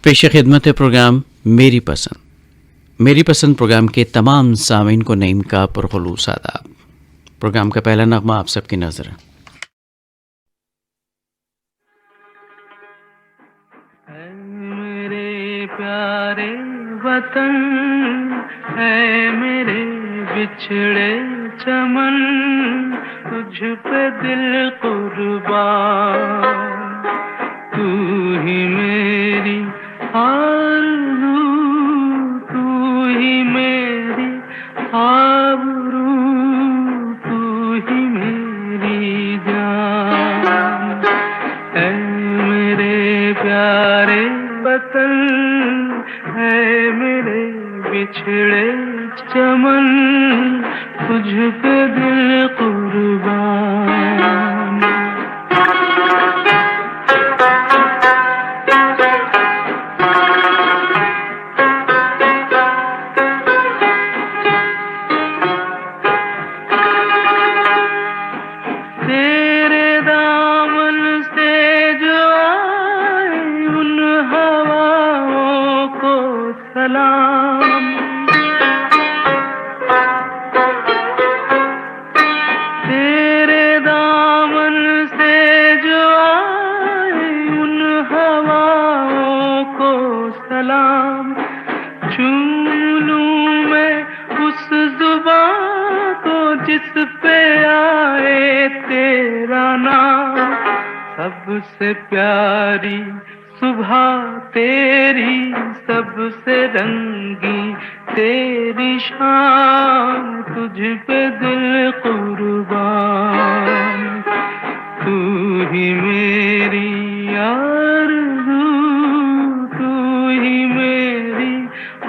पेश खिदमत प्रोग्राम मेरी पसंद प्रोग्राम के तमाम सामीन को नईम का पुरखुलूस आदाब। प्रोग्राम का पहला नगमा आप सबकी नजर है। मेरे प्यारे वतन है मेरे बिछड़े चमन, तुझ पे दिल कुर्बान, तू ही मेरी आरज़ू, तू ही मेरी आबरू, तू ही मेरी जान। ऐ मेरे प्यारे वतन है मेरे बिछड़े चमन, तुझ पे दिल कुर्बान। तेरे दामन से जो आए उन हवाओं को सलाम, तेरे दामन से जो आए उन हवाओं को सलाम। चूम लूं मैं उस जुबां को जिस पे आए तेरा नाम, सबसे प्यारी सुबह तेरी, सबसे रंगी तेरी शाम, तुझ पे दिल कुर्बान, तू ही मेरी आरज़ू, तू ही मेरी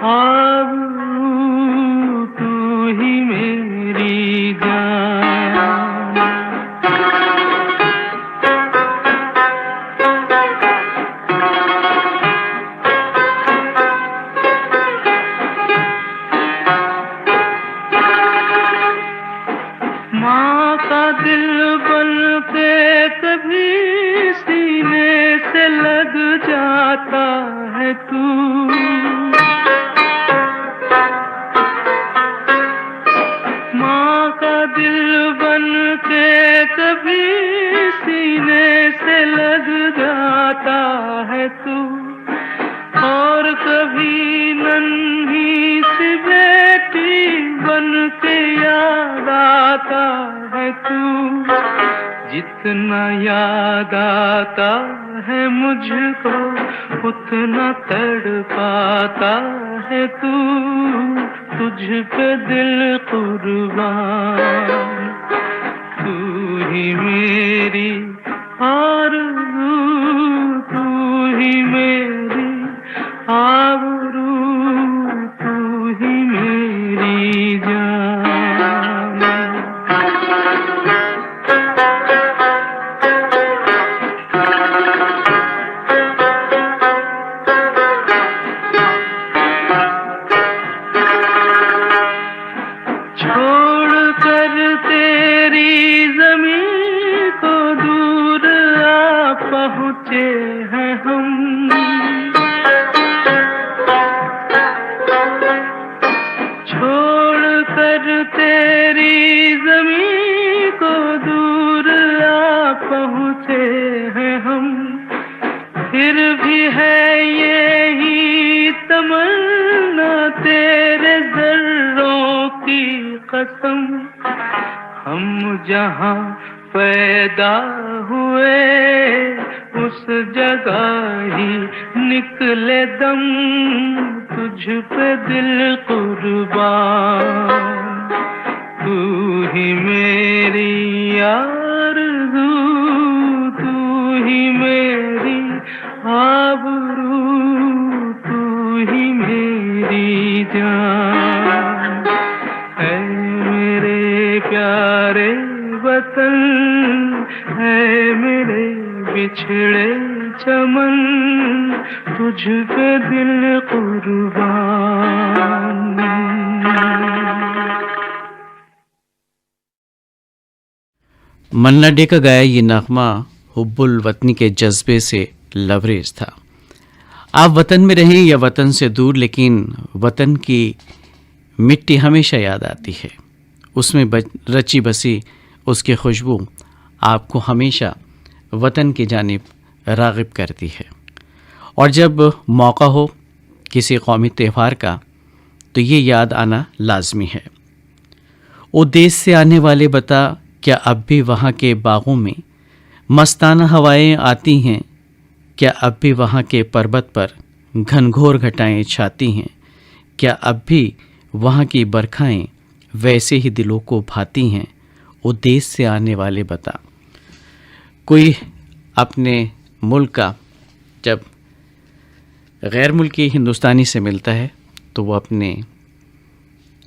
आबरू, तू ही मेरी जान। माँ का दिल बन के कभी सीने से लग जाता है तू, माँ का दिल बन के कभी सीने से लग जाता है तू, और कभी नन्ही सी बेटी बन के याद आता है तू। जितना याद आता है मुझको उतना तड़पाता है तू, तुझ पे दिल कुर्बान, तू ही मेरी आरज़ू, तू ही मेरी आबरू, तू ही मेरी जान। छोड़ कर तेरी ज़मीं को दूर आ पहुँचे हैं हम, छोड़ कर तेरी ज़मीं को दूर आ पहुँचे हैं हम, फिर भी है यही तमन्ना तेरे ज़र्रों की कसम, हम जहाँ पैदा हुए उस जगह ही निकले दम, तुझ पे दिल कुर्बान, तू ही मेरी आरज़ू, तू ही मेरी आबरू, तू ही मेरी जान। है मेरे प्यारे वतन है मेरे बिछड़े चमन, तुझ पे दिल कुर्बान। मन्ना डे का गाया ये नगमा हुब्बुल वतनी के जज्बे से लबरेज था। आप वतन में रहें या वतन से दूर, लेकिन वतन की मिट्टी हमेशा याद आती है। उसमें रची बसी उसकी खुशबू आपको हमेशा वतन की जानिब राग़िब करती है। और जब मौका हो किसी कौमी त्यौहार का तो ये याद आना लाजमी है। ओ देश से आने वाले बता, क्या अब भी वहाँ के बागों में मस्ताना हवाएं आती हैं? क्या अब भी वहाँ के पर्वत पर घनघोर घटाएं छाती हैं? क्या अब भी वहाँ की बरखाएं वैसे ही दिलों को भाती हैं? ओ देश से आने वाले बता। कोई अपने मुल्क का जब गैर मुल्की हिंदुस्तानी से मिलता है तो वो अपने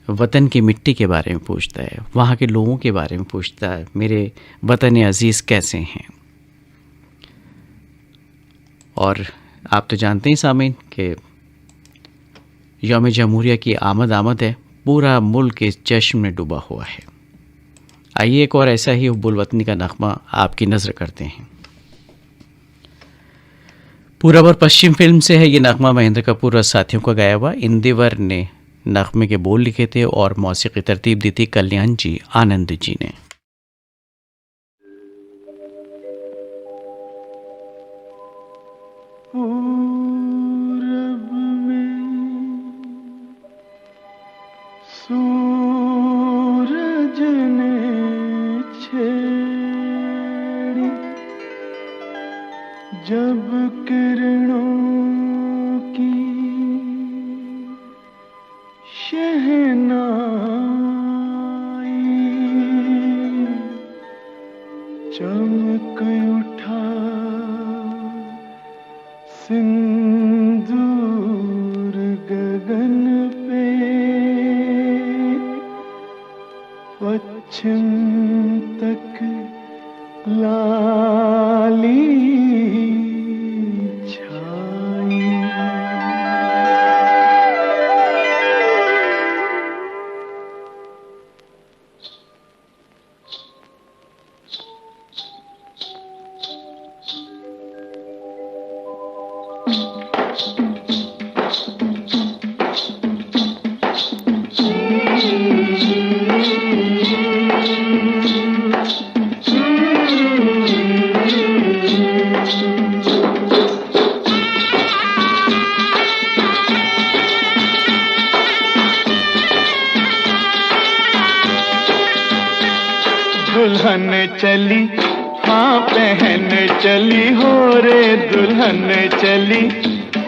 वतन की मिट्टी के बारे में पूछता है, वहाँ के लोगों के बारे में पूछता है, मेरे वतन अज़ीज़ कैसे हैं। और आप तो जानते हैं सामीन कि यौम जमहूरिया की आमद है, पूरा मुल्क इस जश्न में डूबा हुआ है। आइए एक और ऐसा ही हुब्बुल वतनी का नग़मा आपकी नज़र करते हैं। पूरब और पश्चिम फिल्म से है ये नग़मा, महेंद्र कपूर और साथियों का गाया हुआ। इंदिवर ने नग़मे के बोल लिखे थे और मौसीकी तरतीब दी थी कल्याण जी आनंद जी ने। पूरब में सूरज ने छेड़ी जब किरणों की शहनाई, चमक उठा सिंदूर गगन पे, पश्चिम तक लाली छाई। दुल्हन चली, हाँ पहन चली हो रे, दुल्हन चली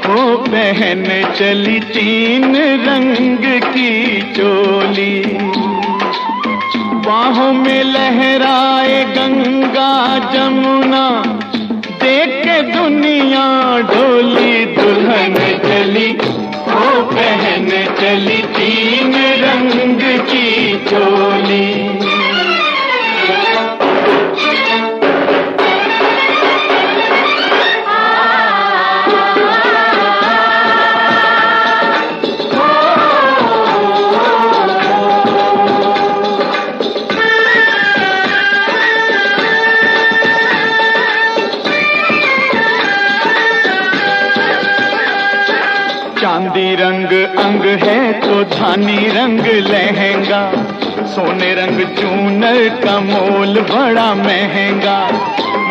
हो पहन चली, 3 रंग की चोली, बाहों में लहराए गंगा जमुना, देख के दुनिया डोली। दुल्हन चली हो पहन चली, 3 रंग की चोली। चांदी रंग अंग है तो धानी रंग लहंगा, सोने रंग चूनर का मोल बड़ा महंगा।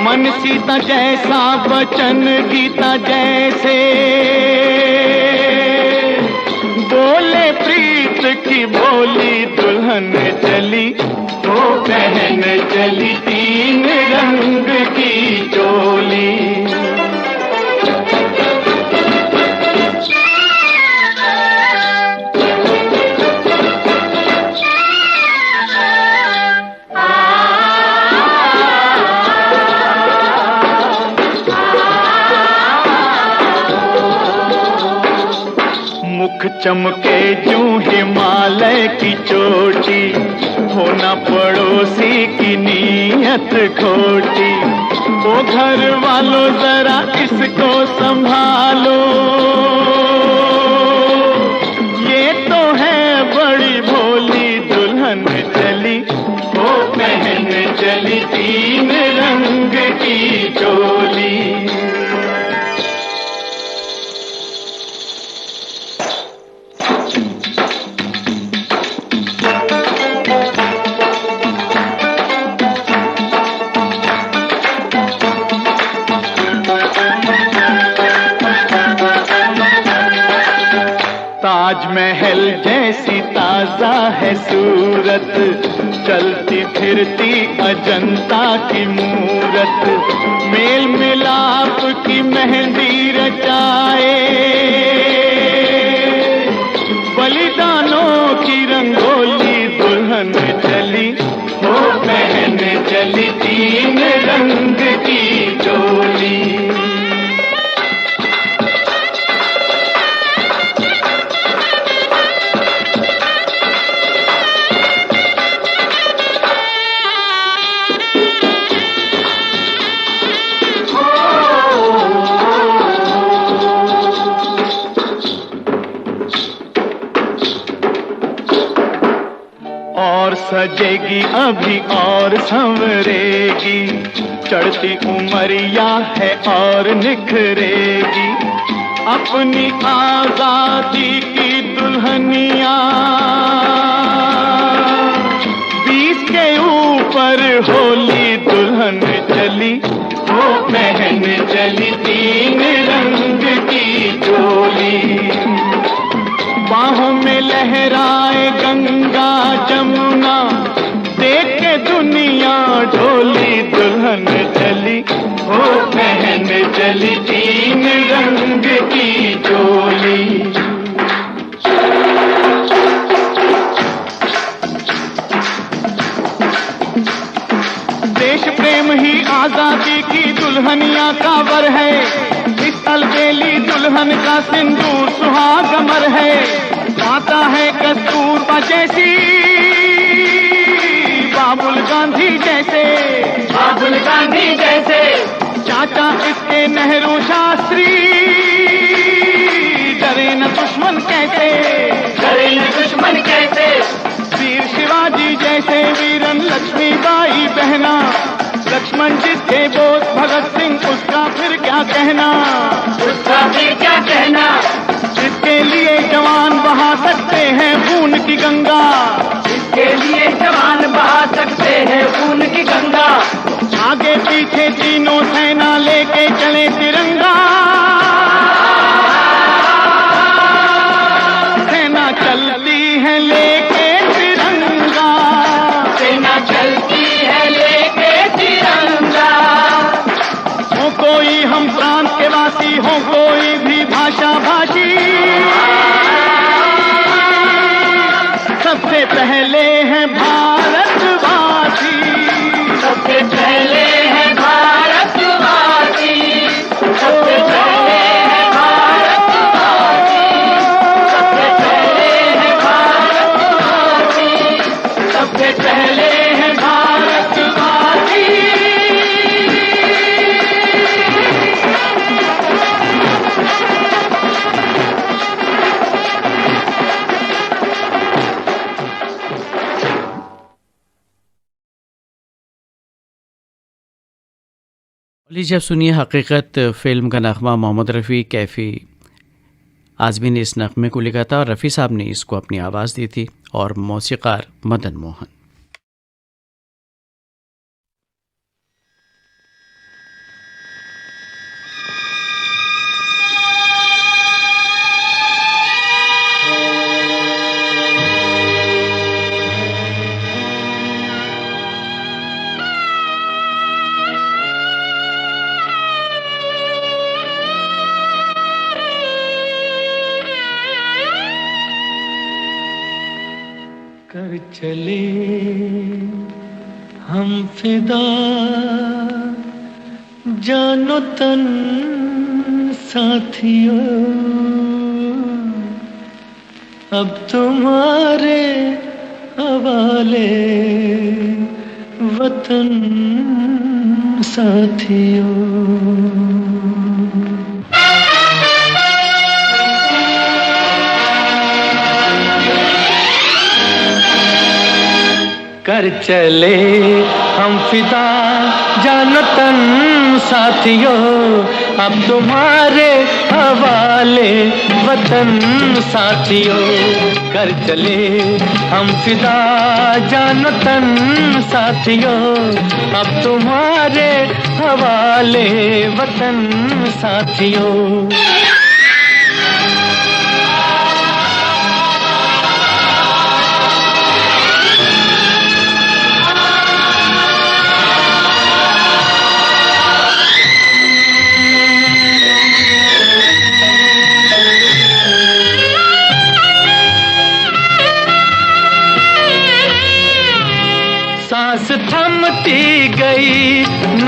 मन सीता जैसा वचन गीता जैसे, बोले प्रीत की बोली। दुल्हन चली तो पहन चली, 3 रंग की चोली। मुख चमके जूं हिमालय की चोटी, होना पड़ोसी की नीयत खोटी। ओ घर वालों जरा इसको संभालो, ये तो है बड़ी भोली। दुल्हन चली ओ पहन चली, 3 रंग की चोली। ताजमहल जैसी ताजा है सूरत, चलती फिरती अजंता की मूरत, मेल मिलाप की मेहंदी रचाए, बलिदानों की रंगोली दुल्हन चली, वो बहन चली तीन रंग की चोली। और सजेगी अभी और संवरेगी, चढ़ती उमरिया है और निखरेगी, अपनी आजादी की दुल्हनिया 20 के ऊपर होली दुल्हन चली, वो बहन चली तीन रंग की चोली, बाहों में लहराए गंगा जमुना, देख के दुनिया ढोली दुल्हन चली, वो बहन चली तीन रंग की चोली। देश प्रेम ही आजादी की दुल्हनिया का वर है, इस अलबेली दुल्हन का सिंदूर सुहाग अमर है, आता है कस्तूरबा जैसी, बाबुल गांधी जैसे, बाबुल गांधी जैसे, चाचा इसके नेहरू शास्त्री, डरे न दुश्मन कैसे, डरे न दुश्मन कैसे, वीर शिवाजी जैसे वीरन लक्ष्मीबाई बहना, लक्ष्मण जिसके बोध भगत सिंह उसका फिर क्या कहना, उसका फिर क्या कहना, जिसके लिए जवान बहा सकते हैं खून की गंगा, जिसके लिए जवान बहा सकते हैं खून की गंगा, आगे पीछे तीनों सेना लेके चले तिरंगा, सेना चलती है लेके तिरंगा, सेना चलती है लेके तिरंगा, हो कोई हम प्रांत के वासी, हो कोई भी भाषा भाषी, सबसे पहले हैं भारतवासी, सबसे पहले हैं भारतवासी, सबसे पहले हैं भारतवासी, सबसे पहले हैं भारतवासी, सबसे पहले हैं भारतवासी। लीजिए अब सुनिए हकीकत फिल्म का नगमा। मोहम्मद रफ़ी कैफ़ी आज़मी ने इस नगमे को लिखा था और रफ़ी साहब ने इसको अपनी आवाज़ दी थी और मौसीक़ार मदन मोहन। कर चले हम फिदा जानो तन साथियों, अब तुम्हारे हवाले वतन साथियों। कर चले हम फिदा जानो तन साथियों, अब तुम्हारे हवाले वतन साथियों। कर चले हम फिदा जानो तन साथियों, अब तुम्हारे हवाले वतन साथियों।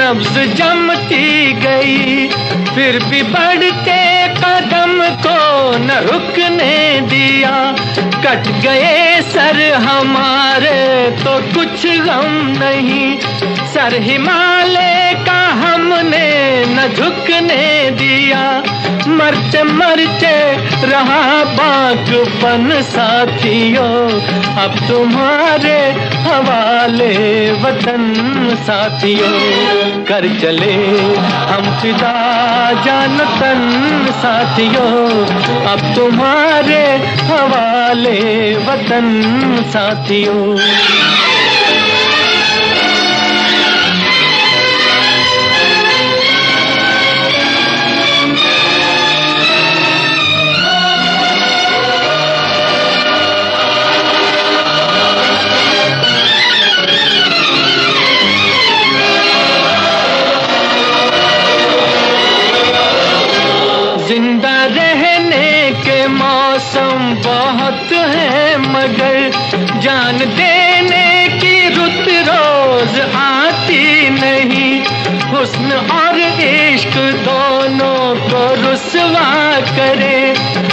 नब्ज जमती गई, फिर भी बढ़ते कदम को न रुकने दिया। कट गए सर हमारे तो कुछ गम नहीं, सर हिमालय का हमने न झुकने दिया। मरते मरते रहा बागपन साथियों, अब तुम्हारे हवाले वतन साथियों। कर चले हम फिदा जान तन साथियों, अब तुम्हारे हवाले वतन साथियों। जिंदा रहने के मौसम बहुत है, मगर जान देने की रुत रोज आती नहीं। हुस्न और इश्क दोनों को रुसवा करे,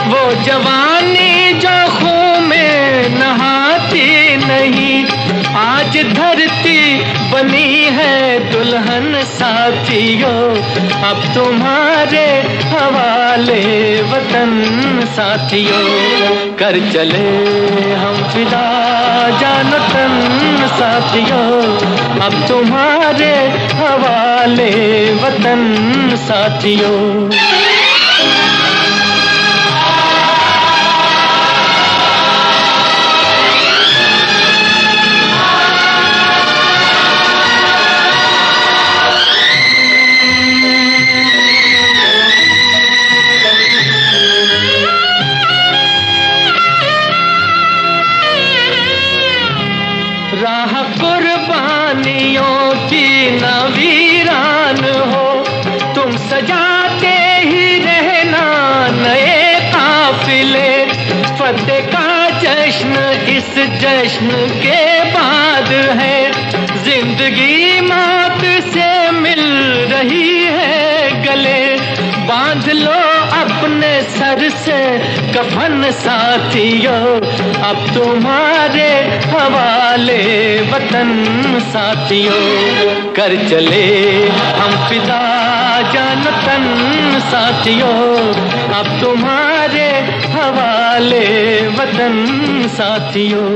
वो जवानी जो खून में नहाती नहीं। आज धरती बनी है दुल्हन साथियों, अब तुम्हारे हवाले वतन साथियों। कर चले हम फिदा जान तन साथियों, अब तुम्हारे हवाले वतन साथियों। राह कुर्बानियों की न वीरान हो, तुम सजाते ही रहना नए काफिले। फतेह का जश्न इस जश्न के बाद है, जिंदगी मौत से मिल रही है गले। बांध लो अपने सर से कफन साथियों, अब तुम्हारे हवाले वतन साथियों। कर चले हम फिदा जान तन साथियों, अब तुम्हारे हवाले वतन साथियों।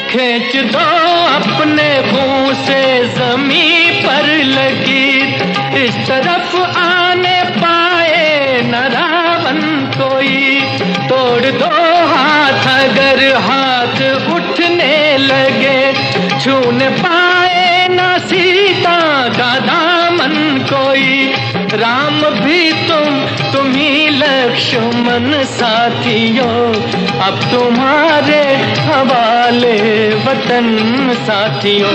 खींच दो अपने मुंह से जमीन पर लगी, इस तरफ आने पाए न रावण कोई। तोड़ दो हाथ अगर हाथ उठने लगे, छूने पाए न सीता का दामन कोई। राम भी तुम ही लक्ष्मण साथियों, अब तुम्हारे हवाले वतन साथियों।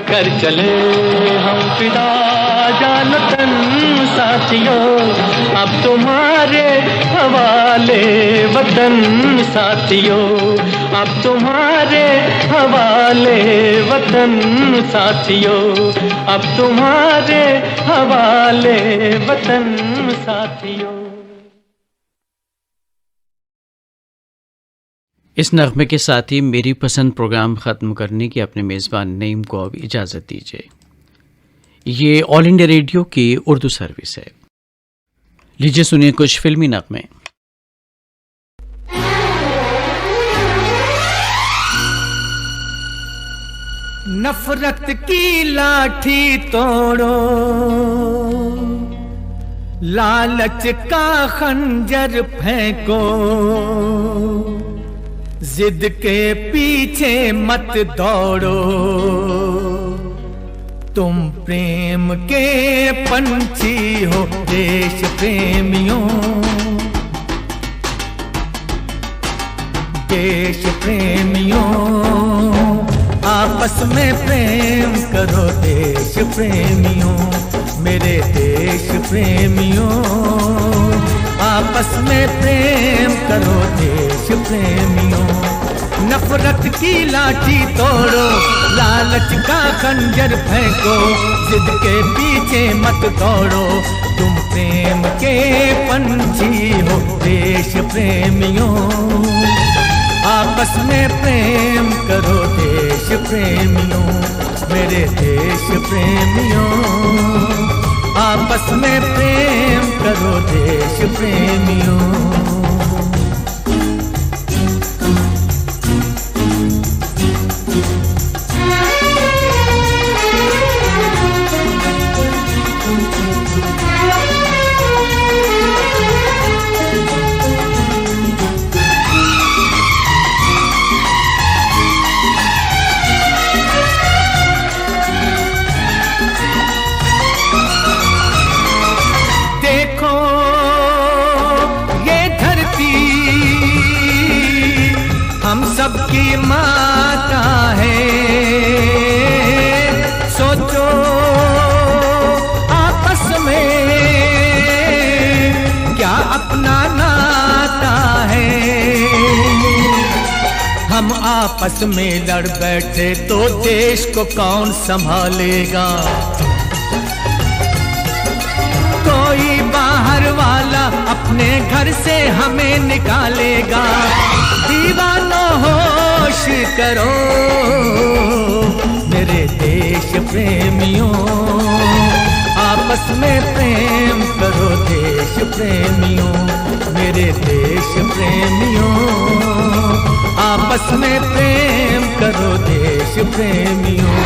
कर चले हम फिदा जान तन साथियों, अब तुम्हारे हवाले वतन साथियों। अब तुम्हारे हवाले वतन साथियों, अब तुम्हारे हवाले वतन साथियों। इस नगमे के साथ ही मेरी पसंद प्रोग्राम ख़त्म करने की अपने मेज़बान नईम को अब इजाज़त दीजिए। ये ऑल इंडिया रेडियो की उर्दू सर्विस है। लीजिए सुनिए कुछ फिल्मी नगमे। नफरत की लाठी तोड़ो, लालच का खंजर फेंको, जिद के पीछे मत दौड़ो, तुम प्रेम के पंछी हो देश प्रेमियों। देश प्रेमियों, आपस में प्रेम करो देश प्रेमियों, मेरे देश प्रेमियों, आपस में प्रेम करो देश प्रेमियों। नफरत की लाठी तोड़ो, लालच का खंजर फेंको, जिद के पीछे मत दौड़ो, तुम प्रेम के पंछी हो देश प्रेमियों, आपस में प्रेम करो देश प्रेमियों, मेरे देश प्रेमियों, आपस में प्रेम करो देश प्रेमियों। सबकी माता है, सोचो आपस में क्या अपना नाता है। हम आपस में लड़ बैठे तो देश को कौन संभालेगा, कोई बाहर वाला अपने घर से हमें निकालेगा। दीवानों होश करो मेरे देश प्रेमियों, आपस में प्रेम करो देश प्रेमियों, मेरे देश प्रेमियों, आपस में प्रेम करो देश प्रेमियों।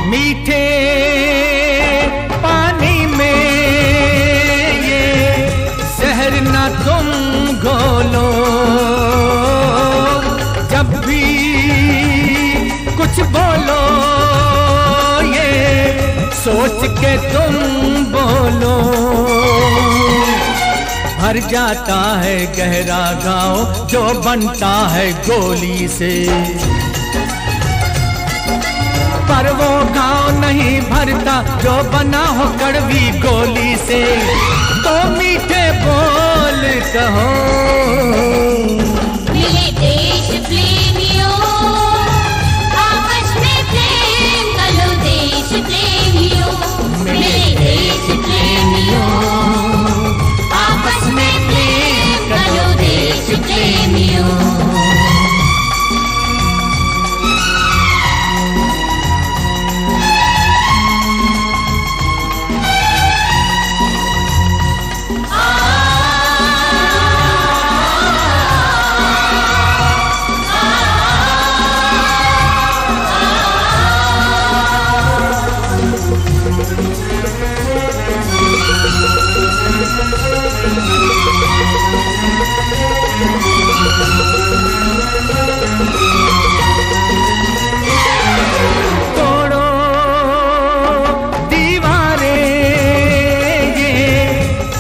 मीठे पानी में ये जहर ना तुम घोलो, जब भी कुछ बोलो ये सोच के तुम बोलो। भर जाता है गहरा गाँव जो बनता है गोली से, पर वो गाँव नहीं भरता जो बना हो कड़वी गोली से। तो मीठे बोल कहो मेरे देश प्रेमियों, आपस में प्रेम करो देश प्रेमियों, मेरे देश प्रेमियों, आपस में प्रेम करो देश प्रेमियों। तोड़ो दीवारें ये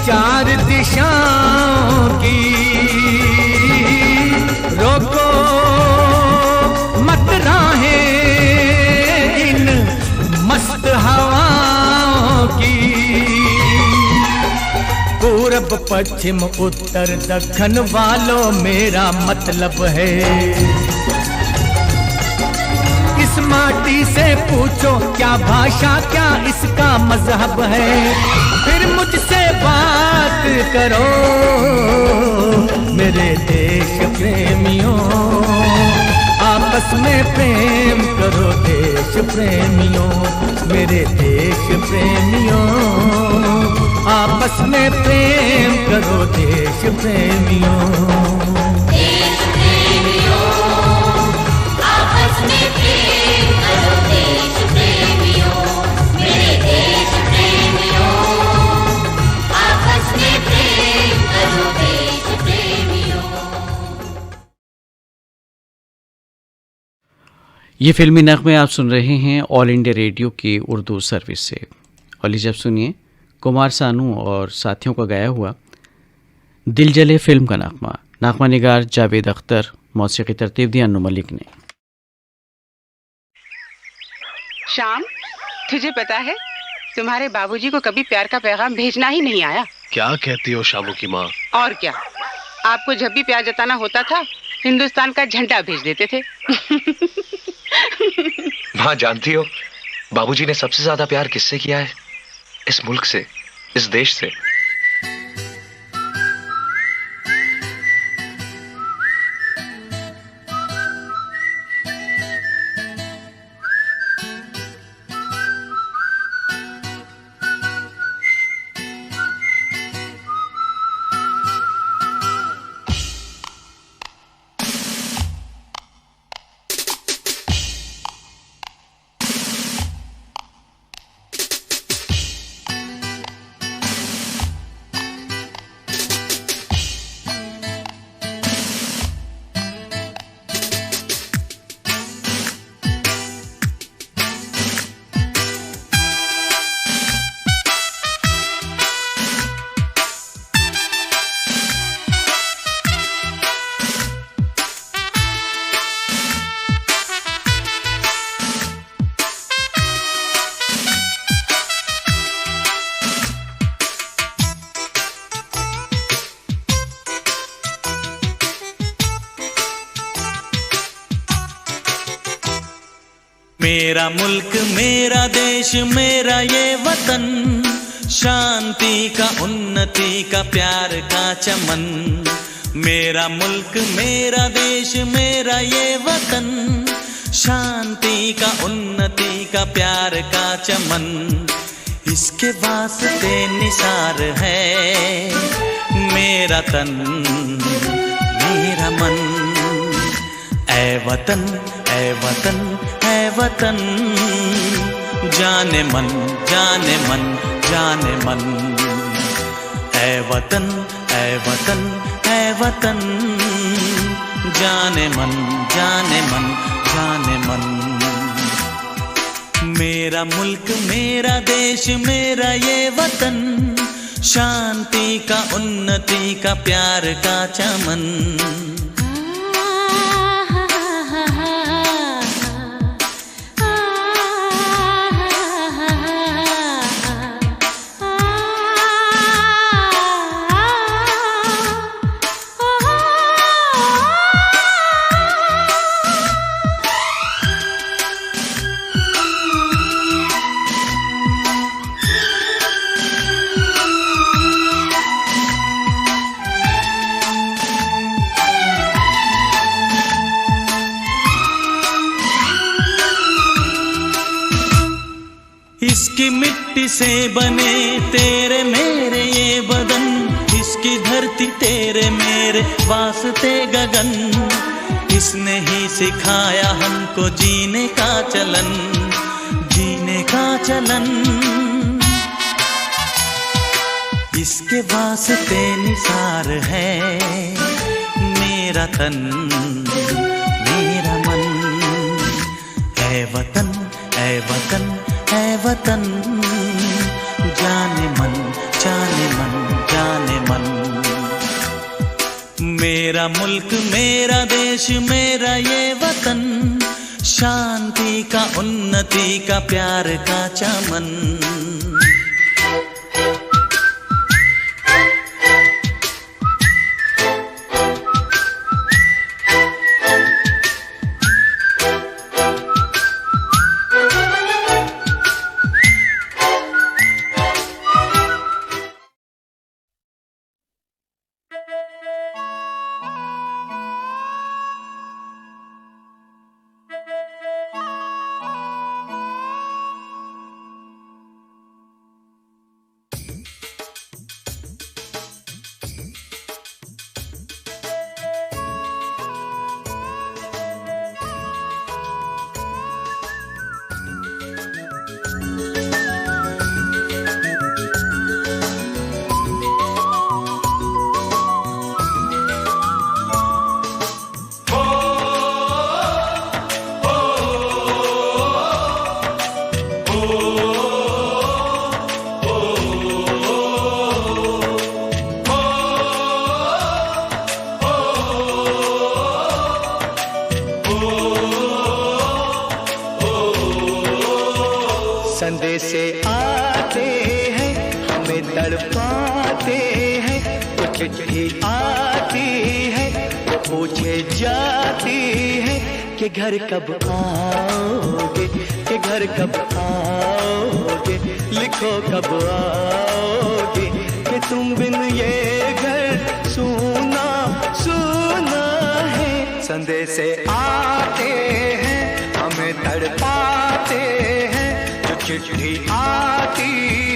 चार दिशाओं की, रोको मत राहें इन मस्त हवाओं की। पूरब पश्चिम उत्तर दक्षिण वालों मेरा मतलब है, इस माटी से पूछो क्या भाषा क्या इसका मजहब है, फिर मुझसे बात करो मेरे देश प्रेमियों, आपस में प्रेम करो देश प्रेमियों, मेरे देश प्रेमियों, आपस में प्रेम करो देश प्रेमियों। देश प्रेमियों, आपस में प्रेम करो देश प्रेमियों, मेरे देश प्रेमियों, ये फिल्मी नगमे आप सुन रहे हैं ऑल इंडिया रेडियो की उर्दू सर्विस से। और लीजिए अब सुनिए कुमार सानू और साथियों का गाया हुआ दिल जले फिल्म का नागमा निगार जावेद अख्तर, मौसीकी तरतीब दी अन्नू मलिक ने। श्याम, तुझे पता है तुम्हारे बाबूजी को कभी प्यार का पैगाम भेजना ही नहीं आया। क्या कहती हो शामू की माँ? और क्या, आपको जब भी प्यार जताना होता था हिंदुस्तान का झंडा भेज देते थे। माँ जानती हो बाबूजी ने सबसे ज्यादा प्यार किससे किया है? इस मुल्क से, इस देश से। मेरा मुल्क मेरा देश मेरा ये वतन, शांति का उन्नति का प्यार का चमन। मेरा मुल्क मेरा देश मेरा ये वतन, शांति का उन्नति का प्यार का चमन। इसके वास्ते निसार है मेरा तन मेरा मन। ऐ वतन ऐ वतन ऐ वतन, जाने मन जाने मन जाने मन। ऐ वतन ऐ वतन ऐ वतन, जाने मन जाने मन जाने मन। मेरा मुल्क मेरा देश मेरा ये वतन, शांति का उन्नति का प्यार का चमन। इसकी मिट्टी से बने तेरे मेरे ये बदन, इसकी धरती तेरे मेरे वास्ते गगन। इसने ही सिखाया हमको जीने का चलन, जीने का चलन। इसके वास्ते निसार है मेरा तन मेरा मन। ऐ वतन ऐ वतन ऐ वतन, जाने मन जाने मन जाने मन। मेरा मुल्क मेरा देश मेरा ये वतन, शांति का उन्नति का प्यार का चमन। चिट्ठी आती है वो पूछे जाती है कि घर कब आओगे, कि घर कब आओगे, लिखो कब आओगे, कि तुम बिन ये घर सूना सूना है। संदेश आते हैं हमें तड़पाते हैं, जो चिट्ठी आती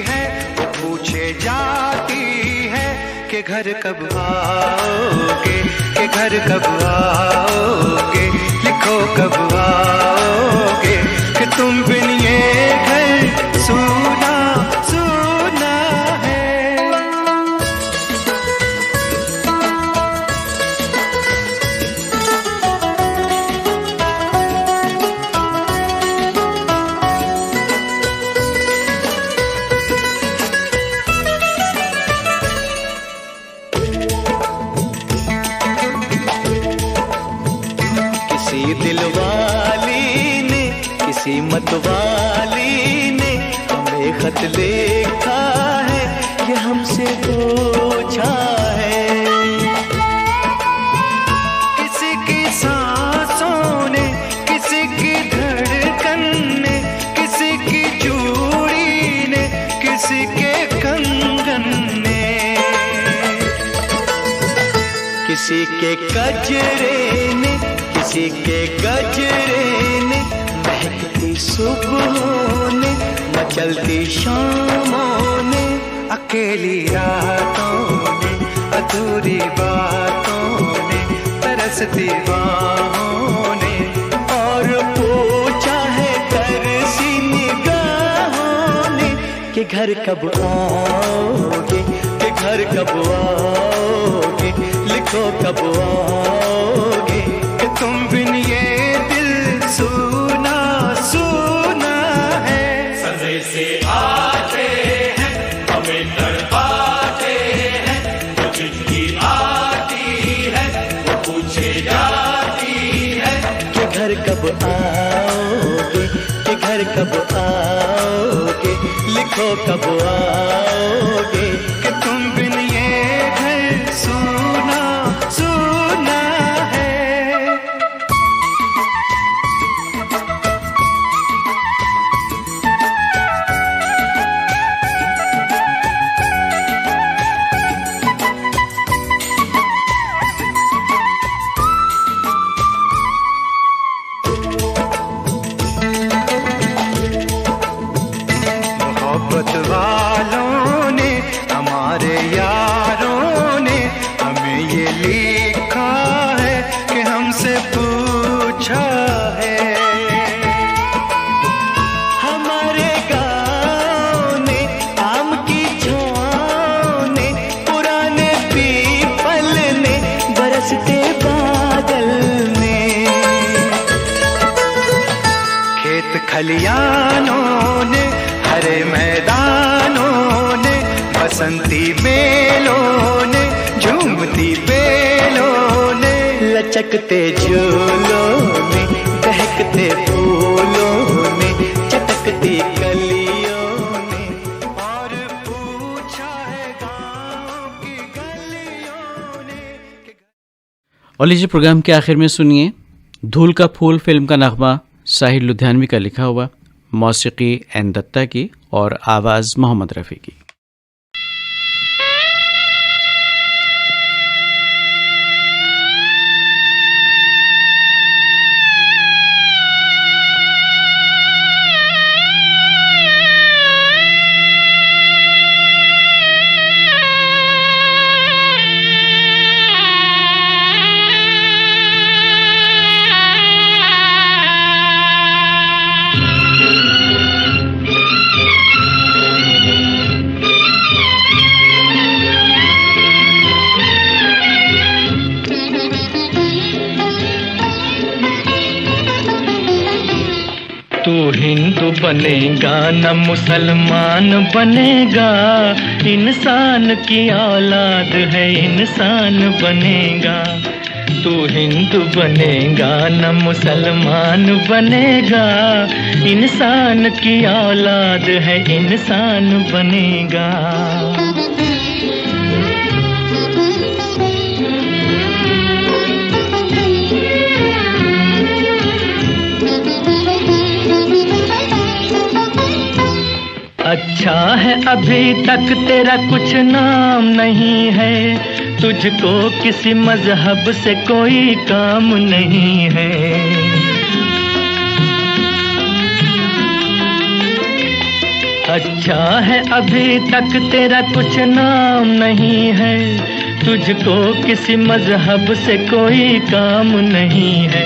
है वो पूछे जाती है कि घर कब आओगे, कि घर कब आओगे, लिखो कब आओगे, कि तुम बिन ये घर सूना सूना है। किसी दिलवाली ने, किसी मतवाली ने हमें खत लिखा है, ये हमसे पूछा है। किसी की सांसों ने, किसी की धड़कन ने, किसी की चूड़ी ने, किसी के कंगन ने, किसी के गजरे ने, किसी के गजरे ने, महकती सुबहों ने, मचलती शामों ने, अकेली रातों ने, अधूरी बातों ने, तरसती बाहों ने, और पूछा है तरसी निगाहों ने कि घर कब आओगे, कि घर कब आओगे, लिखो कब आओगे, तुम बिन ये दिल सूना सूना है। संदेश आते हैं हमें तड़पाते हैं, वो चिट्ठी आती है वो पूछे जाती है कि घर कब आओगे, कि घर कब आओगे, लिखो कब आओगे, कि तुम बिन ये घर सूना सूना है। मोहब्बत वालों ने, हमारे यारों ने हमें ये लिखा है कि हमसे पूछा है। हमारे गाँव ने, आम की छाँव ने, पुराने पीपल ने, बरसते बादल ने, खेत खलियानों ने, हरे मैदानों ने, बसंती बेलों ने, झूमती बेलों ने, लचकते झूलों ने, बहकते फूलों ने, चटकती कलियों ने, और पूछा है गाँव की गलियों ने। और लीजिए प्रोग्राम के आखिर में सुनिए धूल का फूल फिल्म का नगमा साहिर लुधियानवी का लिखा हुआ, मौसीकी एन दत्ता की और आवाज़ मोहम्मद रफ़ी की। तू हिंदू बनेगा न मुसलमान बनेगा, इंसान की औलाद है इंसान बनेगा। तू हिंदू बनेगा न मुसलमान बनेगा, इंसान की औलाद है इंसान बनेगा। अच्छा है अभी तक तेरा कुछ नाम नहीं है, तुझको किसी मजहब से कोई काम नहीं है। अच्छा है अभी तक तेरा कुछ नाम नहीं है, तुझको किसी मजहब से कोई काम नहीं है।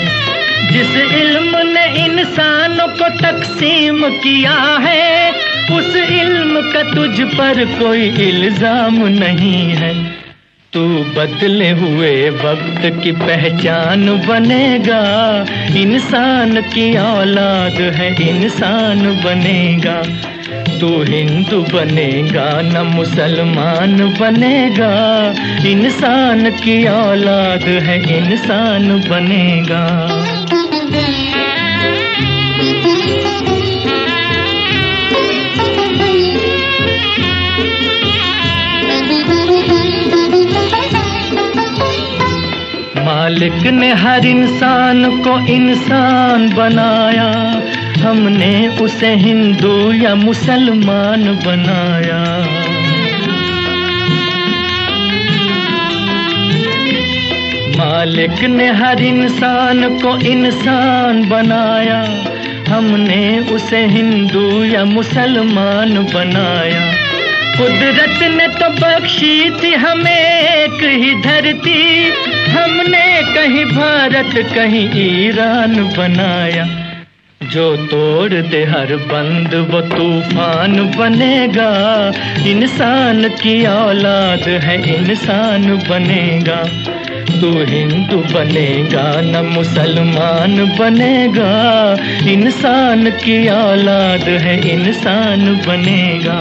जिस इल्म ने इंसानों को तकसीम किया है, उस इल्म का तुझ पर कोई इल्जाम नहीं है। तू बदले हुए वक्त की पहचान बनेगा, इंसान की औलाद है इंसान बनेगा। तू हिंदू बनेगा न मुसलमान बनेगा, इंसान की औलाद है इंसान बनेगा। मालिक ने हर इंसान को इंसान बनाया, हमने उसे हिंदू या मुसलमान बनाया। मालिक ने हर इंसान को इंसान बनाया, हमने उसे हिंदू या मुसलमान बनाया। कुदरत ने तो बख्शी थी हमें एक ही धरती, हमने कहीं भारत कहीं ईरान बनाया। जो तोड़ दे हर बंद वो तूफान बनेगा, इंसान की औलाद है इंसान बनेगा। तू हिंदू बनेगा न मुसलमान बनेगा, इंसान की औलाद है इंसान बनेगा।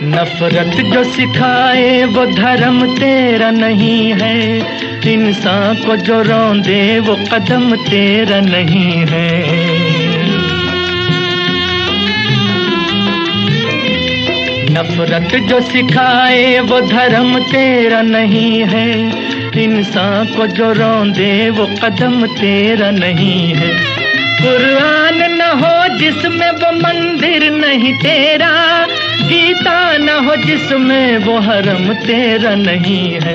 नफरत जो सिखाए वो धर्म तेरा नहीं है, इंसान को जो रौंदे वो कदम तेरा नहीं है। नफरत जो सिखाए वो धर्म तेरा नहीं है, इंसान को जो रौंदे वो कदम तेरा नहीं है। कुरान न हो जिसमें वो मंदिर नहीं तेरा, गीता न हो जिसमें वो हरम तेरा नहीं है।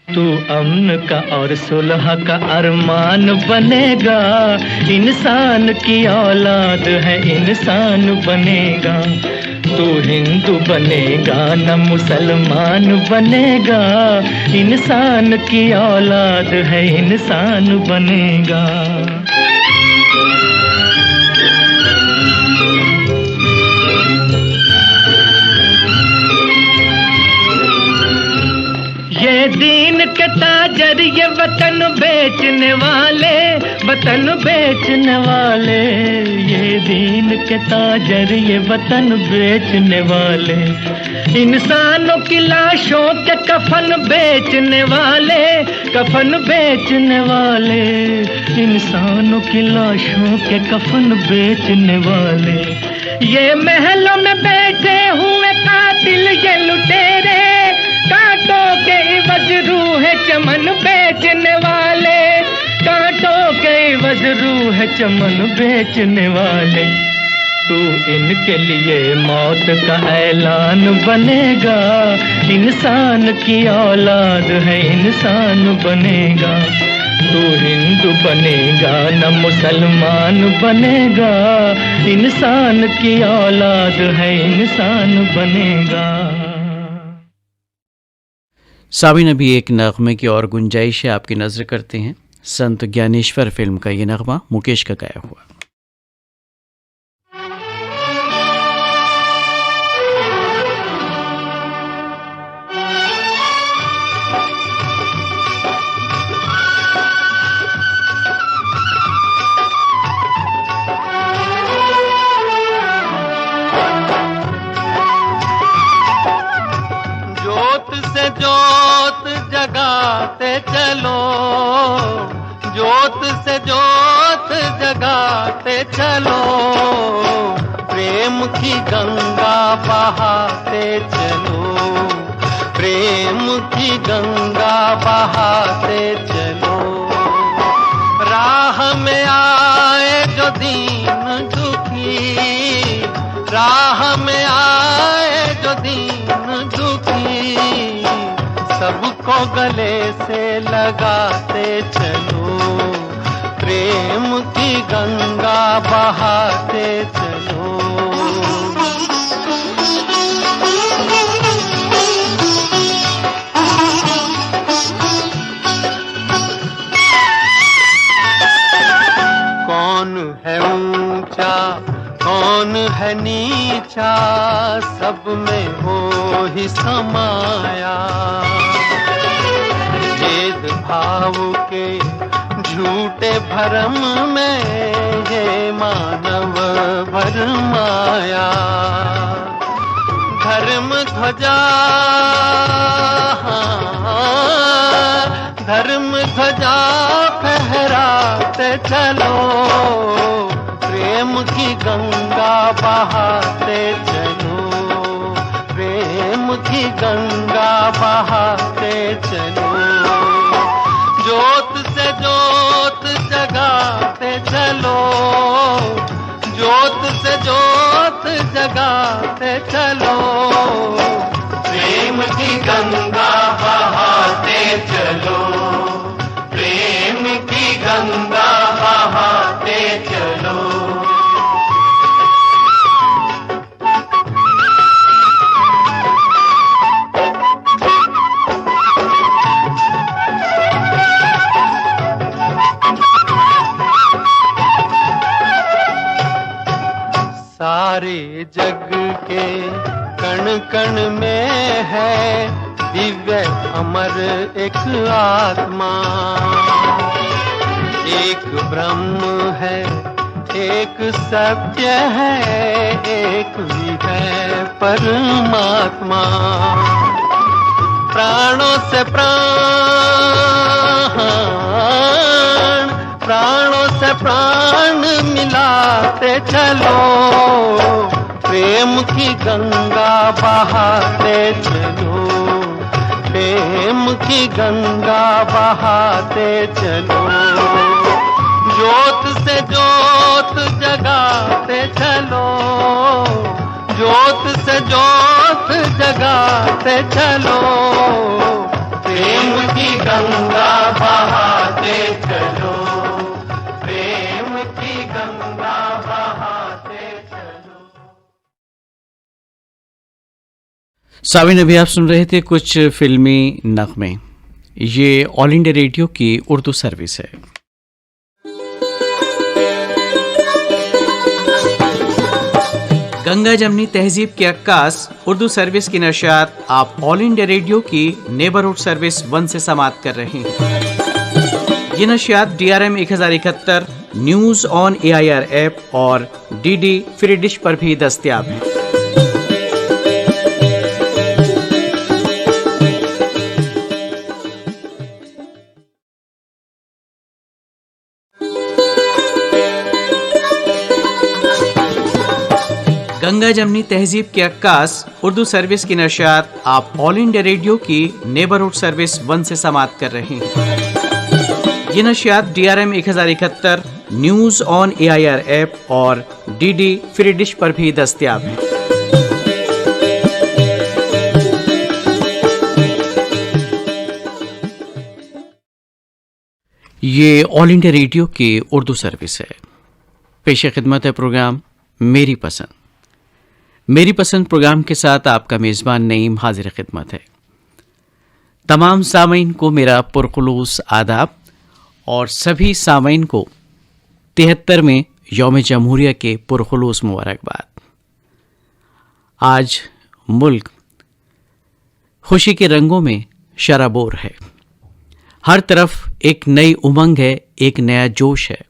तू अमन का और सुलह का अरमान बनेगा, इंसान की औलाद है इंसान बनेगा। तू हिंदू बनेगा न मुसलमान बनेगा, इंसान की औलाद है इंसान बनेगा। ये दीन के ताजर ये वतन बेचने वाले, वतन बेचने वाले। ये दीन के ताजर ये वतन बेचने वाले, इंसानों की लाशों के कफन बेचने वाले, कफन बेचने वाले। इंसानों की लाशों के कफन बेचने वाले। ये महलों में बैठे हुए कातिल ये लुटेरे, कांटों के इवज रूह चमन बेचने वाले, कांटों के इवज रूह चमन बेचने वाले। तू इनके लिए मौत का ऐलान बनेगा, इंसान की औलाद है इंसान बनेगा। तू हिंदू बनेगा न मुसलमान बनेगा, इंसान की औलाद है इंसान बनेगा। साबिन अभी एक नगमे की और गुंजाइश है आपकी नज़र करते हैं। संत ज्ञानेश्वर फिल्म का ये नगमा मुकेश का गाया हुआ। जगाते चलो, जोत से जोत जगाते चलो, प्रेम की गंगा बहाते चलो, प्रेम की गंगा बहाते चलो। राह में आए जो दीन दुखी, राह में आए जो दीन दुखी, सबको गले से लगाते चलो। प्रेम की गंगा बहाते चलो। कौन है ऊंचा कौन है नीचा, सब में हो ही समाया। भेद भाव के झूठे भरम में ये मानव भरमाया। धर्म ध्वजा धर्म ध्वजा फहराते चलो। प्रेम की गंगा बहाते चलो। प्रेम की गंगा बहाते चलो। ज्योत से ज्योत जगाते चलो। ज्योत से ज्योत जगाते चलो। प्रेम की गंगा बहाते चलो। प्रेम की गंगा बहाते चलो। सारे जग के कण कण में है दिव्य अमर एक आत्मा। एक ब्रह्म है एक सत्य है, एक ही है परमात्मा। प्राणों से प्राणों से प्राण मिलाते चलो। प्रेम की गंगा बहाते चलो। प्रेम की गंगा बहाते चलो। ज्योत से ज्योत जगाते चलो। ज्योत से ज्योत जगाते चलो। प्रेम की गंगा बहाते चलो। प्रेम की गंगा बहाते चलो। साविन, अभी आप सुन रहे थे कुछ फिल्मी नगमे। ये ऑल इंडिया रेडियो की उर्दू सर्विस है। गंगा जमनी तहजीब के अक्कास उर्दू सर्विस की नशियात आप ऑल इंडिया रेडियो की नेबरहुड सर्विस 1 से समाप्त कर रहे हैं। ये नशियात DRM 1071 news on AIR app और DD फ्री डिश पर भी दस्तयाब हैं। गंगा जमनी तहजीब के अक्कास उर्दू सर्विस की नशियात आप ऑल इंडिया रेडियो की नेबरहुड सर्विस 1 से समाप्त कर रहे हैं। ये नशियात DRM 1071 news on AIR app और DD फ्री डिश पर भी दस्तयाब हैं। ये ऑल इंडिया रेडियो की उर्दू सर्विस है। पेश खिदमत है प्रोग्राम मेरी पसंद। मेरी पसंद प्रोग्राम के साथ आपका मेज़बान नईम हाजिर खिदमत है। तमाम सामीन को मेरा पुरखुलूस आदाब और सभी सामीन को 73वें यौम जमहूरिया के पुरखुलूस मुबारकबाद। आज मुल्क खुशी के रंगों में शराबोर है। हर तरफ एक नई उमंग है, एक नया जोश है।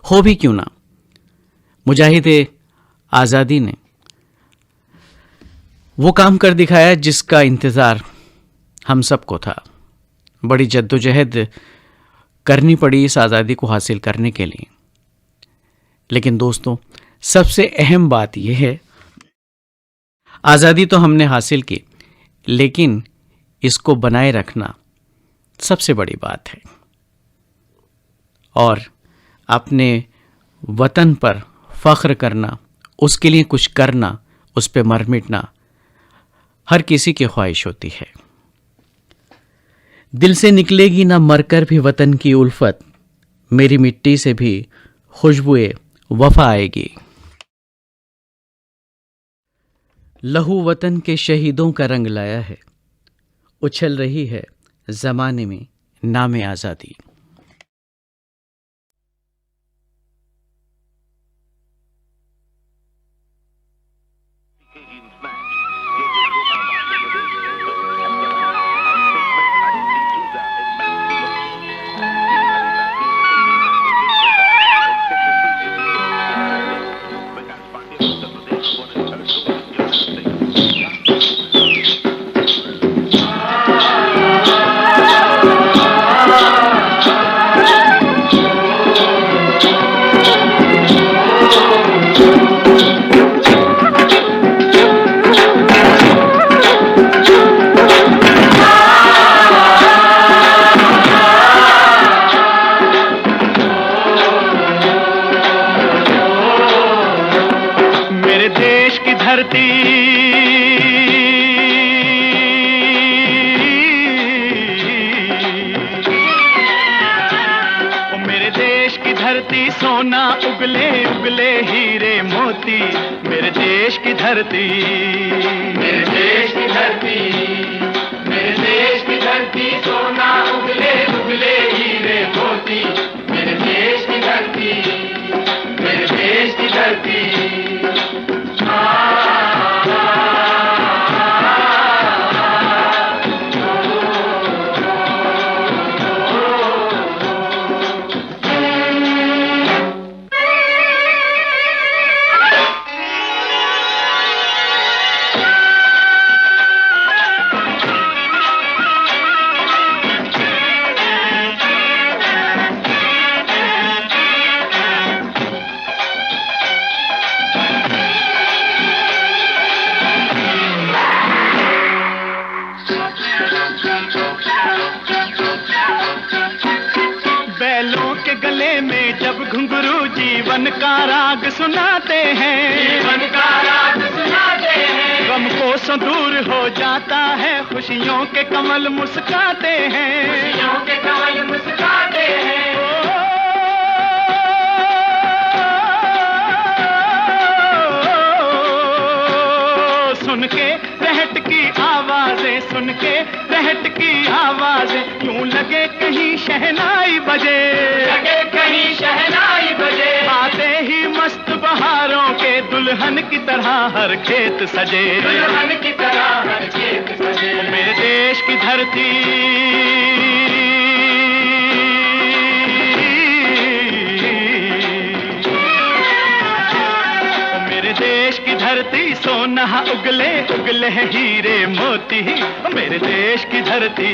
हो भी क्यों ना, मुजाहिद आज़ादी ने वो काम कर दिखाया जिसका इंतज़ार हम सबको था। बड़ी जद्दोजहद करनी पड़ी इस आज़ादी को हासिल करने के लिए। लेकिन दोस्तों, सबसे अहम बात यह है, आज़ादी तो हमने हासिल की, लेकिन इसको बनाए रखना सबसे बड़ी बात है। और अपने वतन पर फ़ख्र करना, उसके लिए कुछ करना, उस पे मर मिटना हर किसी की ख्वाहिश होती है। दिल से निकलेगी ना मरकर भी वतन की उल्फत, मेरी मिट्टी से भी खुशबुए वफा आएगी। लहू वतन के शहीदों का रंग लाया है, उछल रही है ज़माने में नामे आज़ादी। सोना उगले उगले हीरे मोती, मेरे देश की धरती, मेरे देश की धरती, मेरे देश की धरती, सोना उगले उगले हीरे मोती, मेरे देश की धरती, मेरे देश की धरती। बैलों के गले में जब घुंघरू जीवन का राग सुनाते हैं, जीवन का राग सुनाते हैं, गम को सो दूर हो जाता है, खुशियों के कमल मुस्काते हैं, खुशियों के कमल मुस्काते हैं। सुन के रहट की आवाजें, सुन के रहट की आवाजें, यूं लगे कहीं शहनाई बजे, लगे कहीं शहनाई बजे, आते ही मस्त बहारों के दुल्हन की तरह हर खेत सजे, दुल्हन की तरह हर खेत सजे। मेरे देश की धरती, देश की धरती, सोना उगले उगले हीरे मोती, मेरे देश की धरती,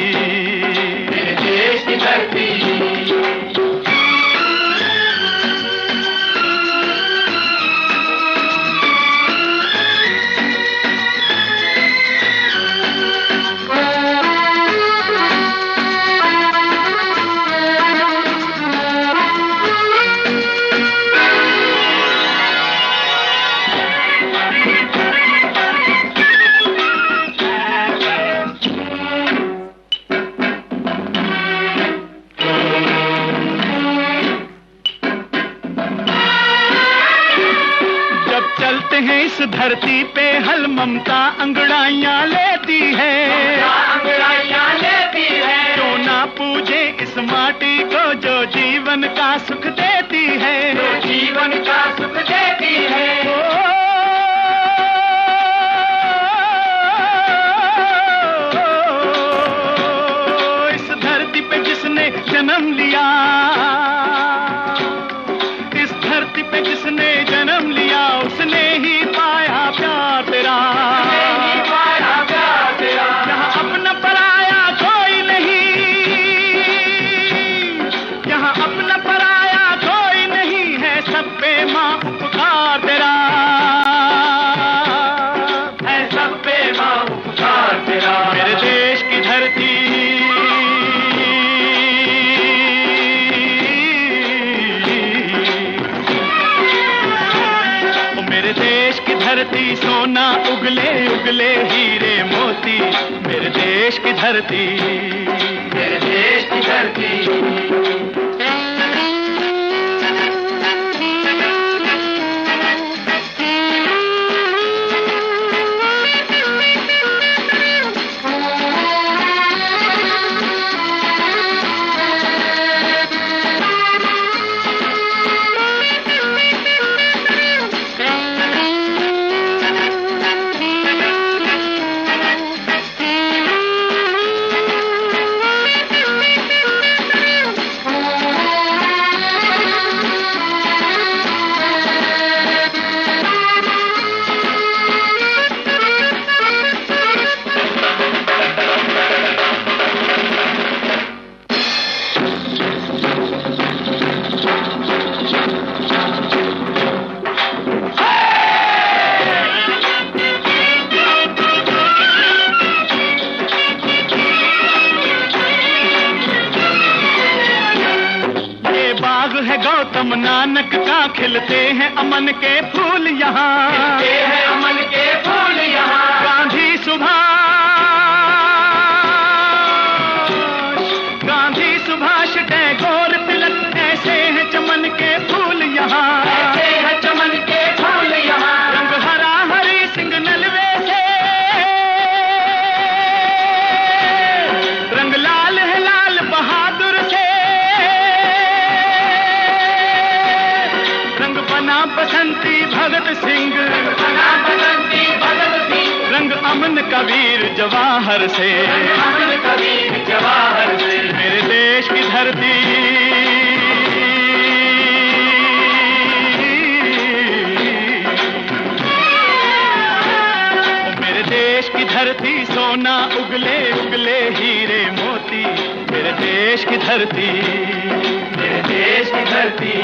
मेरे देश की धरती। इस धरती पे हल ममता अंगड़ाइयाँ लेती है, अंगड़ाइयाँ लेती है, क्यों ना पूजे इस माटी को जो जीवन का सुख देती है, जो जीवन का सुख देती है। इस धरती पे जिसने जन्म लिया, इस धरती पे जिसने जन्म लिया, उसने ही पाया प्यार तेरा, पाया प्यार तेरा। यहाँ अपना पराया कोई नहीं, यहाँ अपना पराया कोई नहीं है, सब पे माँ उपकार तेरा है, सब पे माँ उपकार तेरा। धरती सोना उगले उगले हीरे मोती, मेरे देश की धरती, मेरे देश की धरती। गौतम नानक का खिलते हैं अमन के फूल यहाँ, खिलते हैं अमन के फूल यहाँ। गांधी सुभाष टैगोर तिलक, ऐसे हैं चमन के फूल यहाँ, ऐसे हैं चमन के फूल यहाँ। रंग हरा हरी सिंह नलवे से, रंग लाल है लाल बहादुर से, बसंती भगत सिंह, रंग अमन कबीर जवाहर से, अमन कबीर जवाहर से। मेरे देश की धरती, मेरे देश की धरती सोना उगले उगले हीरे मोती, मेरे देश की धरती, मेरे देश की धरती,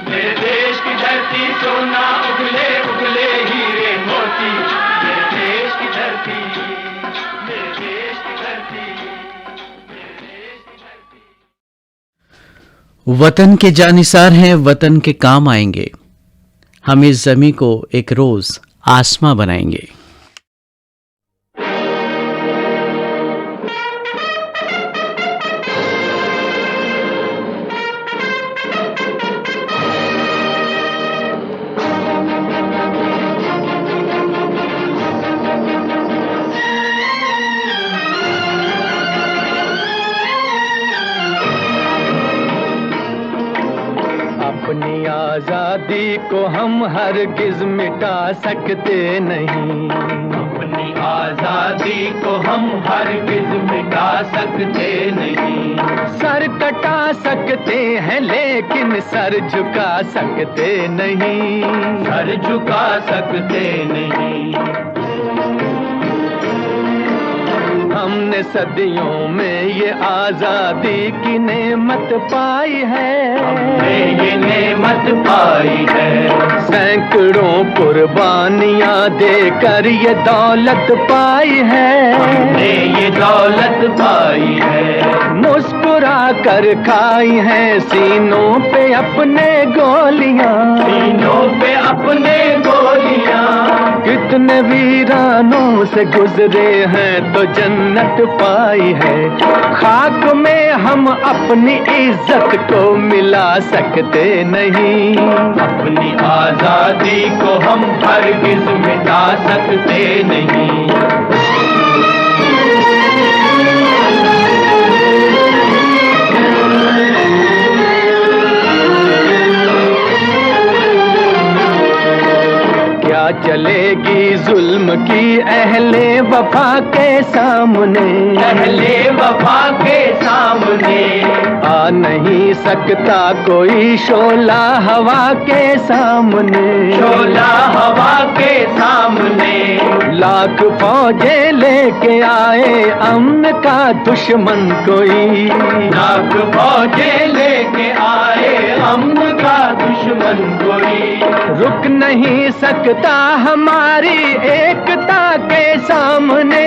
मेरे देश की धरती सोना उगले उगले हीरे मोती, मेरे देश की धरती, मेरे देश की धरती, मेरे देश की धरती। वतन के जानिसार हैं, वतन के काम आएंगे, हम इस ज़मीं को एक रोज आसमां बनाएंगे। अपनी आजादी को हम हरगिज मिटा सकते नहीं, अपनी आजादी को हम हरगिज मिटा सकते नहीं। सर कटा सकते हैं लेकिन सर झुका सकते नहीं, सर झुका सकते नहीं। हमने सदियों में ये आजादी की नेमत पाई है, हमने ये नेमत पाई है। सैकड़ों कुर्बानियां देकर ये दौलत पाई है, हमने ये दौलत पाई है। मुस्कुरा कर खाई है सीनों पे अपने गोलियां, सीनों पे अपने गोलियां। कितने वीरानों से गुजरे हैं तो जन्नत पाई है। खाक में हम अपनी इज्जत को मिला सकते नहीं, अपनी आजादी को हम हरगिज मिटा सकते नहीं। चलेगी जुल्म की अहले वफा के सामने, अहले वफा के सामने। आ नहीं सकता कोई शोला हवा के सामने, शोला हवा के सामने। लाख फौजे लेके आए अमन का दुश्मन कोई, लाख फौजे लेके आए अमन का दुश्मन कोई। रुक नहीं सकता हमारी एकता के सामने।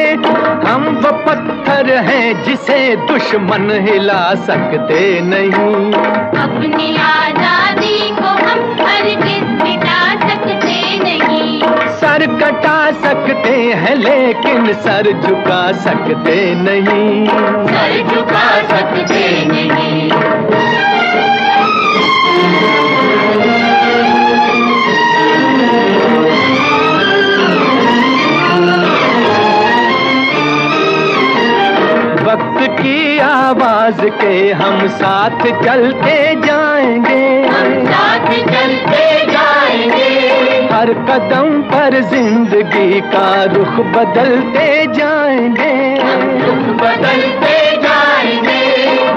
हम वो पत्थर हैं जिसे दुश्मन हिला सकते नहीं। अपनी आजादी को हम हरगिज मिटा सकते नहीं। हैं लेकिन सर झुका सकते नहीं, सर झुका सकते नहीं। वक्त की आवाज के हम साथ चलते जाएंगे, हम साथ चलते जाएंगे। हर कदम पर जिंदगी का रुख बदलते जाएंगे, रुख बदलते जाएंगे।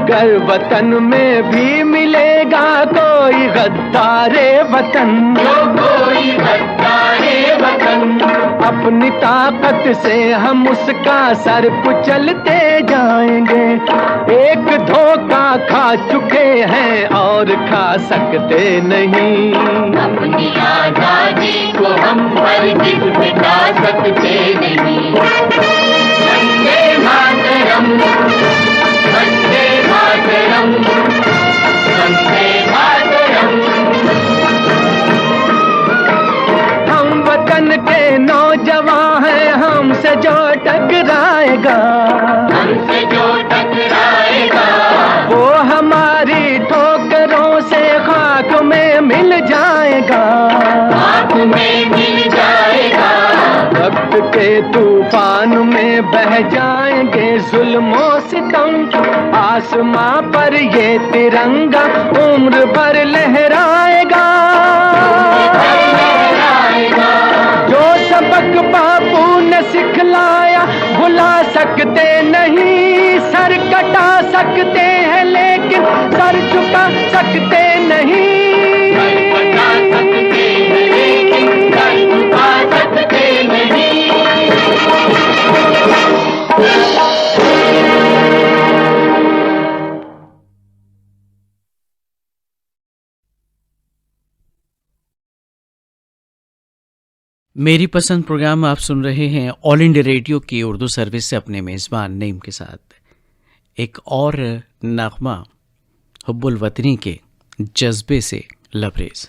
गर वतन में भी मिलेगा कोई गद्दारे वतन, जो कोई गद्दारे वतन, अपनी ताकत से हम उसका सर कुचलते जाएंगे। एक धोखा खा चुके हैं और खा सकते नहीं, अपनी आजादी को हम हरगिज़ मिटा सकते नहीं। वंदे मातरम, वंदे मातरम, वंदे मातरम। हम वतन के नौजवान हैं, हमसे जो टकराएगा, हमसे जो टकराएगा, वो हमारी ठोकरों से खाक में मिल जाएगा, खाक में मिल जाएगा। वक्त के तूफान में बह जाएंगे जुल्मों सितम, आसमां पर ये तिरंगा उम्र भर लहराएगा। जो सबक बापू ने सिखलाया भुला सकते नहीं, सर कटा सकते हैं लेकिन सर झुका सकते नहीं, बचा सकते हैं लेकिन सर झुका सकते नहीं। मेरी पसंद प्रोग्राम आप सुन रहे हैं ऑल इंडिया रेडियो की उर्दू सर्विस से अपने मेज़बान नईम के साथ। एक और नगमा हुब्बुल वतनी के जज्बे से लबरेज।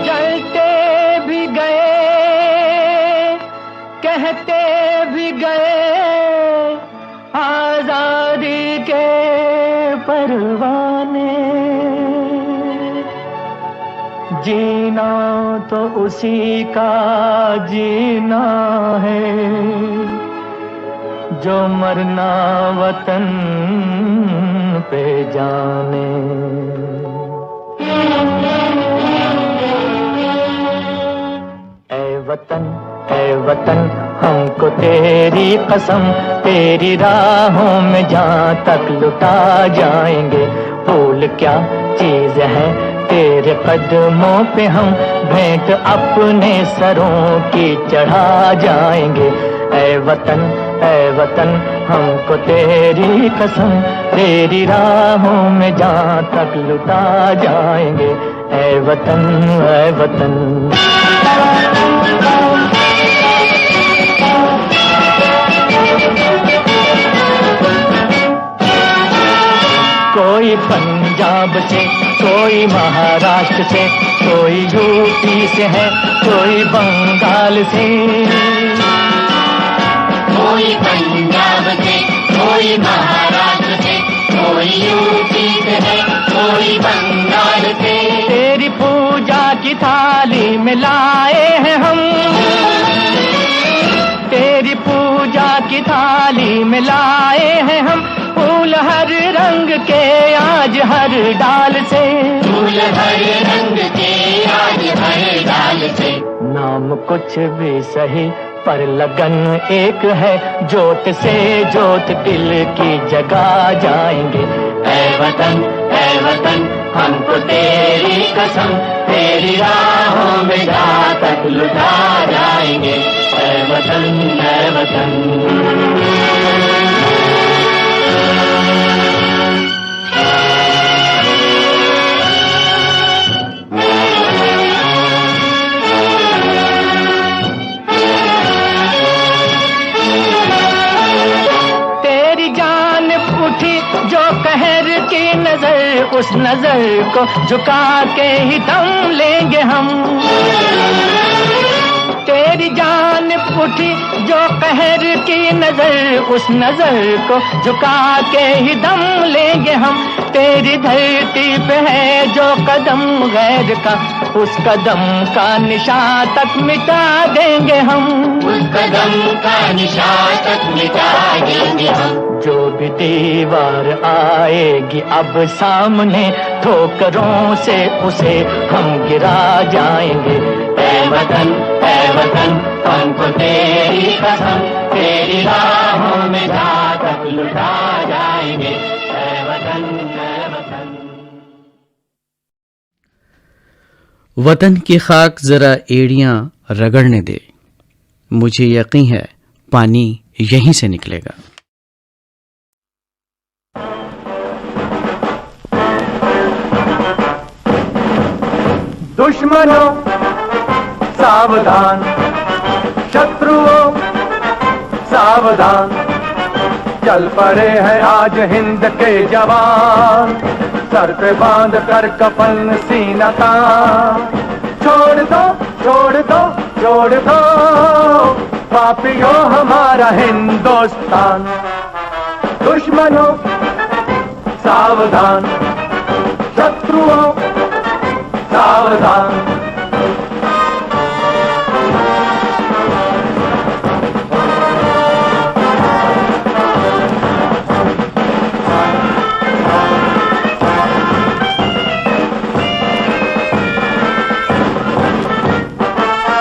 जलते भी गए कहते भी गए आजादी के परवाने, जीना तो उसी का जीना है जो मरना वतन पे जाने। ऐ वतन हमको तेरी कसम, तेरी राहों में जहाँ तक लुटा जाएंगे। फूल क्या चीज है तेरे कदमों पे हम भेंट अपने सरों की चढ़ा जाएंगे। ऐ वतन हमको तेरी कसम, तेरी राहों में जहाँ तक लुटा जाएंगे। ऐ वतन कोई पंजाब से, कोई महाराष्ट्र से, कोई यूपी से है, कोई बंगाल से, कोई पंजाब से, कोई महाराष्ट्र से, कोई यूपी से है, कोई बंगाल से। तेरी पूजा की थाली में लाए हैं हम, तेरी पूजा की थाली में लाए हैं हम फूल हर रंग के आज हर डाल से, फूल हर रंग के आज हर डाल से। नाम कुछ भी सही पर लगन एक है, जोत से जोत दिल की जगा जाएंगे। ऐ वतन हमको तेरी कसम, तेरी राहों में जहाँ तक लुटा जाएंगे। ऐ वतन तेरी जान उठी जो कहर की नजर उस नजर को झुका के ही दम लेंगे हम। तेरी जानिब उठी जो कहर की नजर, उस नजर को झुका के ही दम लेंगे हम। तेरी धरती पे है जो कदम गैर का, उस कदम का निशान तक मिटा देंगे हम। उस कदम का निशान तक मिटा देंगे हम। जो भी दीवार आएगी अब सामने, ठोकरों से उसे हम गिरा जाएंगे। ऐ वतन हमको तेरी कसम, तेरी राहों में जा तक लुटा जाएंगे। ऐ वतन वतन की खाक जरा एड़ियां रगड़ने दे, मुझे यकीन है पानी यहीं से निकलेगा। दुश्मनों सावधान, शत्रुओं सावधान, चल पड़े हैं आज हिंद के जवान। सर पे बांध कर कफन सीना तान, छोड़ दो छोड़ दो छोड़ दो पापियों हमारा हिंदुस्तान। दुश्मनों सावधान, शत्रुओं सावधान।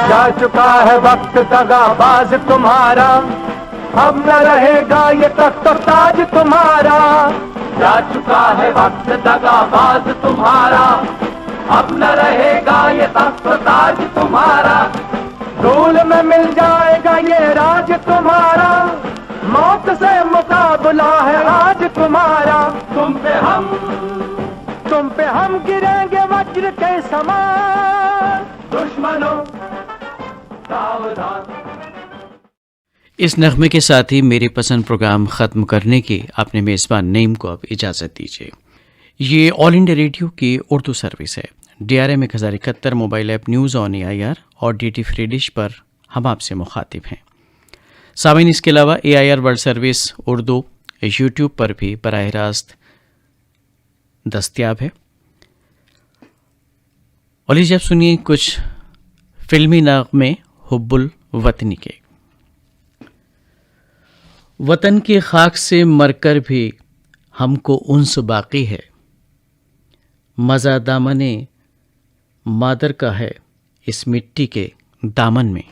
जा चुका है वक्त दगाबाज तुम्हारा, अब न रहेगा ये तख्त ताज तुम्हारा। जा चुका है वक्त दगाबाज तुम्हारा, अब न रहेगा ये तख्त ताज तुम्हारा। धूल में मिल जाएगा ये राज तुम्हारा, मौत से मुकाबला है आज तुम्हारा। तुम पे हम गिरेंगे वज्र के समान। दुश्मनों सावधान। इस नगमे के साथ ही मेरी पसंद प्रोग्राम ख़त्म करने की अपने मेज़बान नईम को अब इजाज़त दीजिए। ये ऑल इंडिया रेडियो की उर्दू सर्विस है। DRM 1071 mobile app news on AIR और DT फ्री डिश पर हम आपसे मुखातिब हैं। सामीन, इसके अलावा AIR world service Urdu YouTube पर भी बराह रास्त दस्तयाब है। और लीजिए अब सुनिए कुछ फिल्मी नग़मे हुब्बुल वतनी के। वतन की खाक से मरकर भी हमको उन्स बाकी है, मज़ा दामने मादर का है इस मिट्टी के दामन में।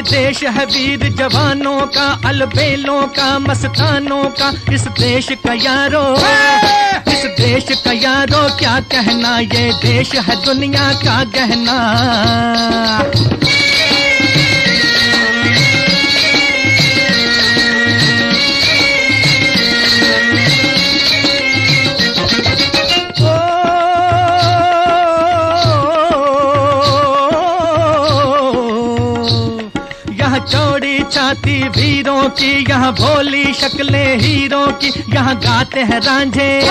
देश है वीर जवानों का, अलबेलों का, मस्तानों का, इस देश का यारो, इस देश का यारो क्या कहना, ये देश है दुनिया का गहना। छाती वीरों की, यहाँ भोली शक्लें हीरों की, यहाँ गाते हैं रांझे,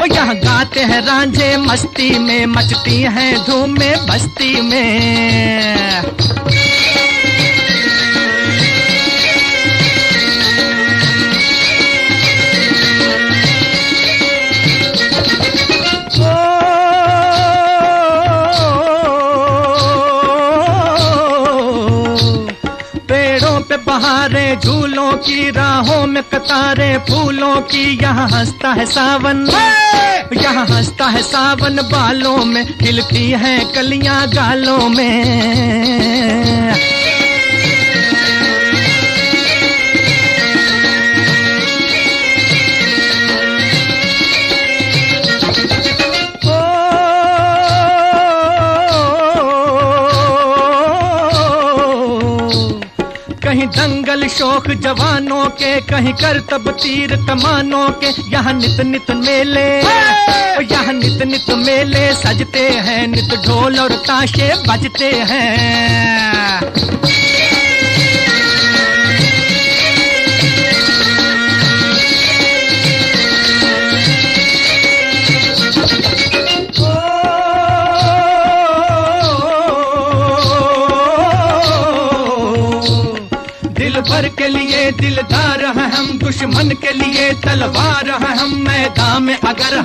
यहाँ गाते हैं रांझे मस्ती में, मचती हैं धूमें बस्ती में। बहारें झूलों की, राहों में कतारें फूलों की, यहाँ हंसता है सावन, यहाँ हंसता है सावन, बालों में खिलती हैं कलियां गालों में। कहीं दंगल शोक जवानों के, कहीं करतब तीर कमानों के। यहाँ नित नित मेले, यहाँ नित नित मेले सजते हैं, नित ढोल और ताशे बजते हैं। भर के लिए दिलदार हैं हम, दुश्मन के लिए तलवार हैं हम। मैदान में अगर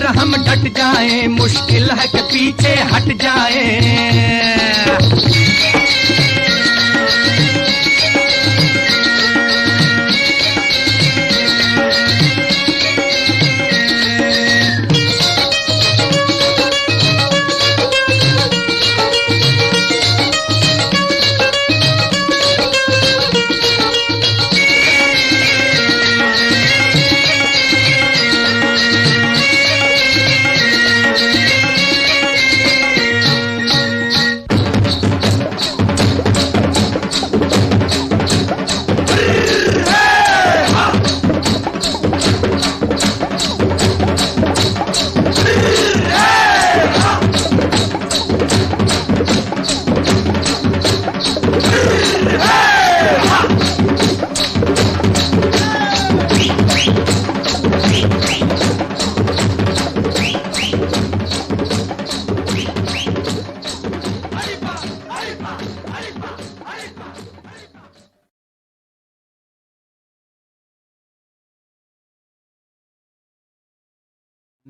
हम डट जाएं, मुश्किल है कि पीछे हट जाएं।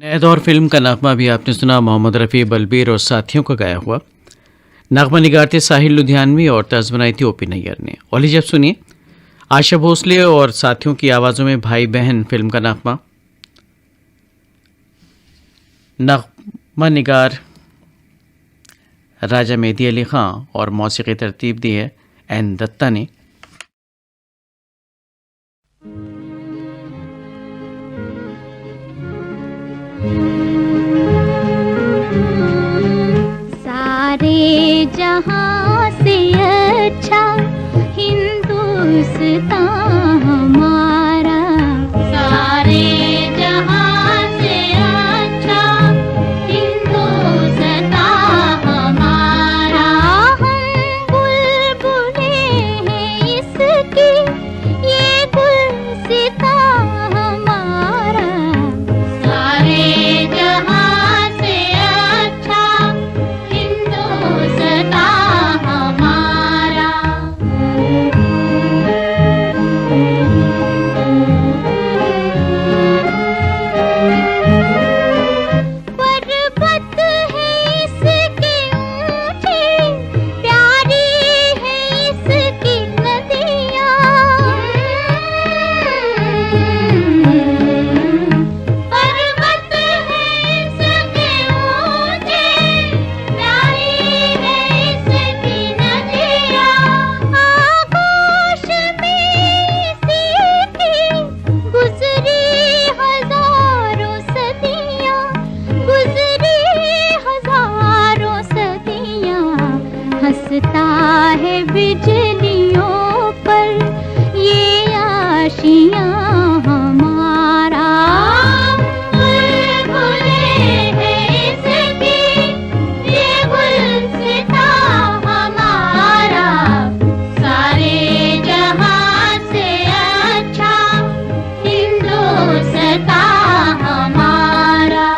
नए दौर फिल्म का नगमा भी आपने सुना, मोहम्मद रफ़ी, बलबीर और साथियों का गाया हुआ। नगमा निगार थे साहिल लुधियानवी और तर्ज बनाई थी ओपी नैयर ने। और लीजिए अब सुनिए आशा भोसले और साथियों की आवाज़ों में भाई बहन फिल्म का नगमा। नगमा निगार राजा मेहदी अली ख़ां और मौसीक़ी तरतीब दी है एन दत्ता ने। सारे जहां से अच्छा हिंदुस्तान हमारा, सारे जहां से अच्छा हिंदुस्तान हमारा। हम बुलबुले हैं इसकी, ये गुलसितां हमारा। सारे जहां से अच्छा हिंदुस्तान हमारा। पर्वत है इसके ऊंचे, प्यारी है इसकी नदियाँ। पर्वत है इसके ऊंचे, प्यारी है इसकी नदियाँ। आगोश में इसी की गुजरी हजारों सदियाँ, गुजरी हजारों सदियाँ। हंसता है बिजलियों पर ये आशियाँ हमारा। बुलबुले हैं इसकी, ये गुलसितां हमारा। सारे जहां से अच्छा हिंदुस्तान हमारा।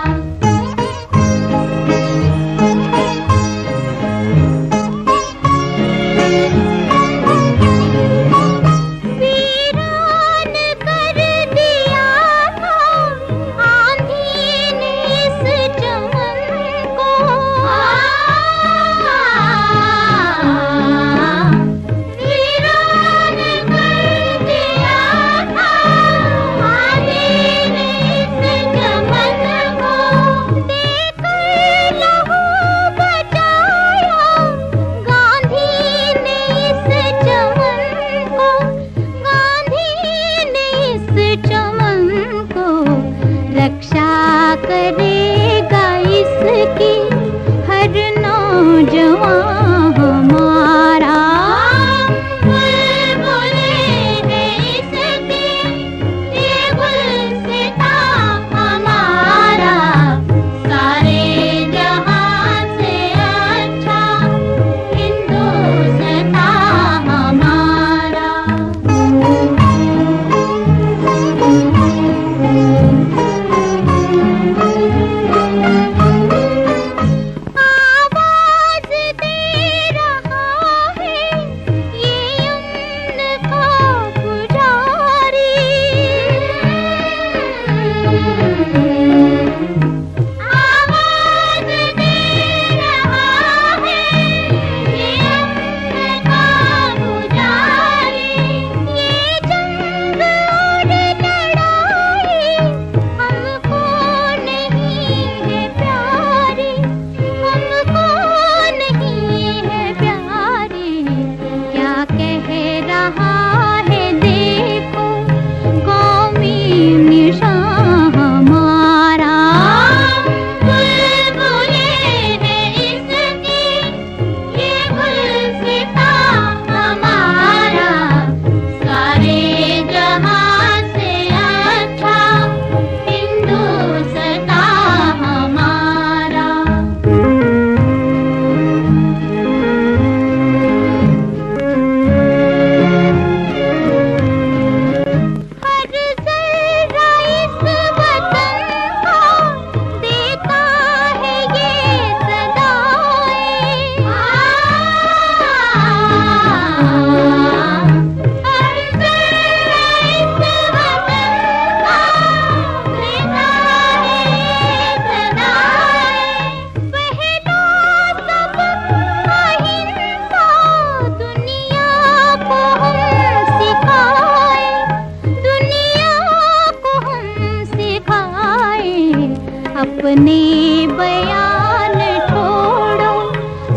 अपने बयान छोड़ो,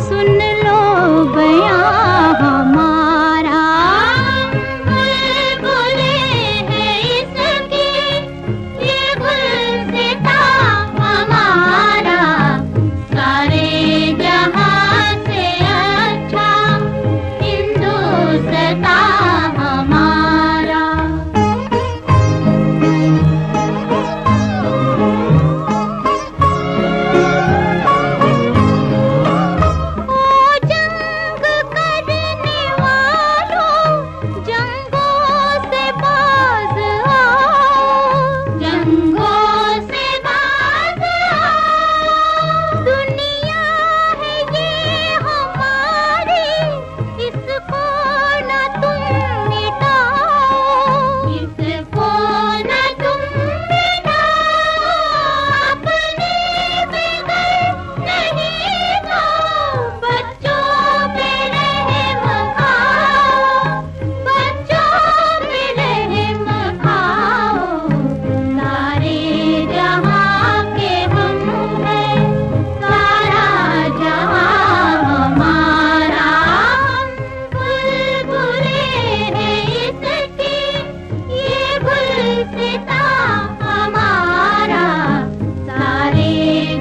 सुन लो बयान हमारा। बुलबुले हैं इसकी ये गुलसिता हमारा, सारे जहां से अच्छा हिंदुस्तां हमारा। ओ जंग करने वालों, जंगों से बाज आओ, जंगों से बाज आओ। दुनिया है ये हमारी, इसको न तुम मिटाओ, इसको न तुम मिटाओ। अपने बिगड़ नहीं दो, बच्चों पे रहम खाओ, बच्चों पे रहम खाओ। सारे जहां के हम हैं, सारा जहां हमारा। बुलबुले हैं इसकी ये गुलसिता हमारा, सारे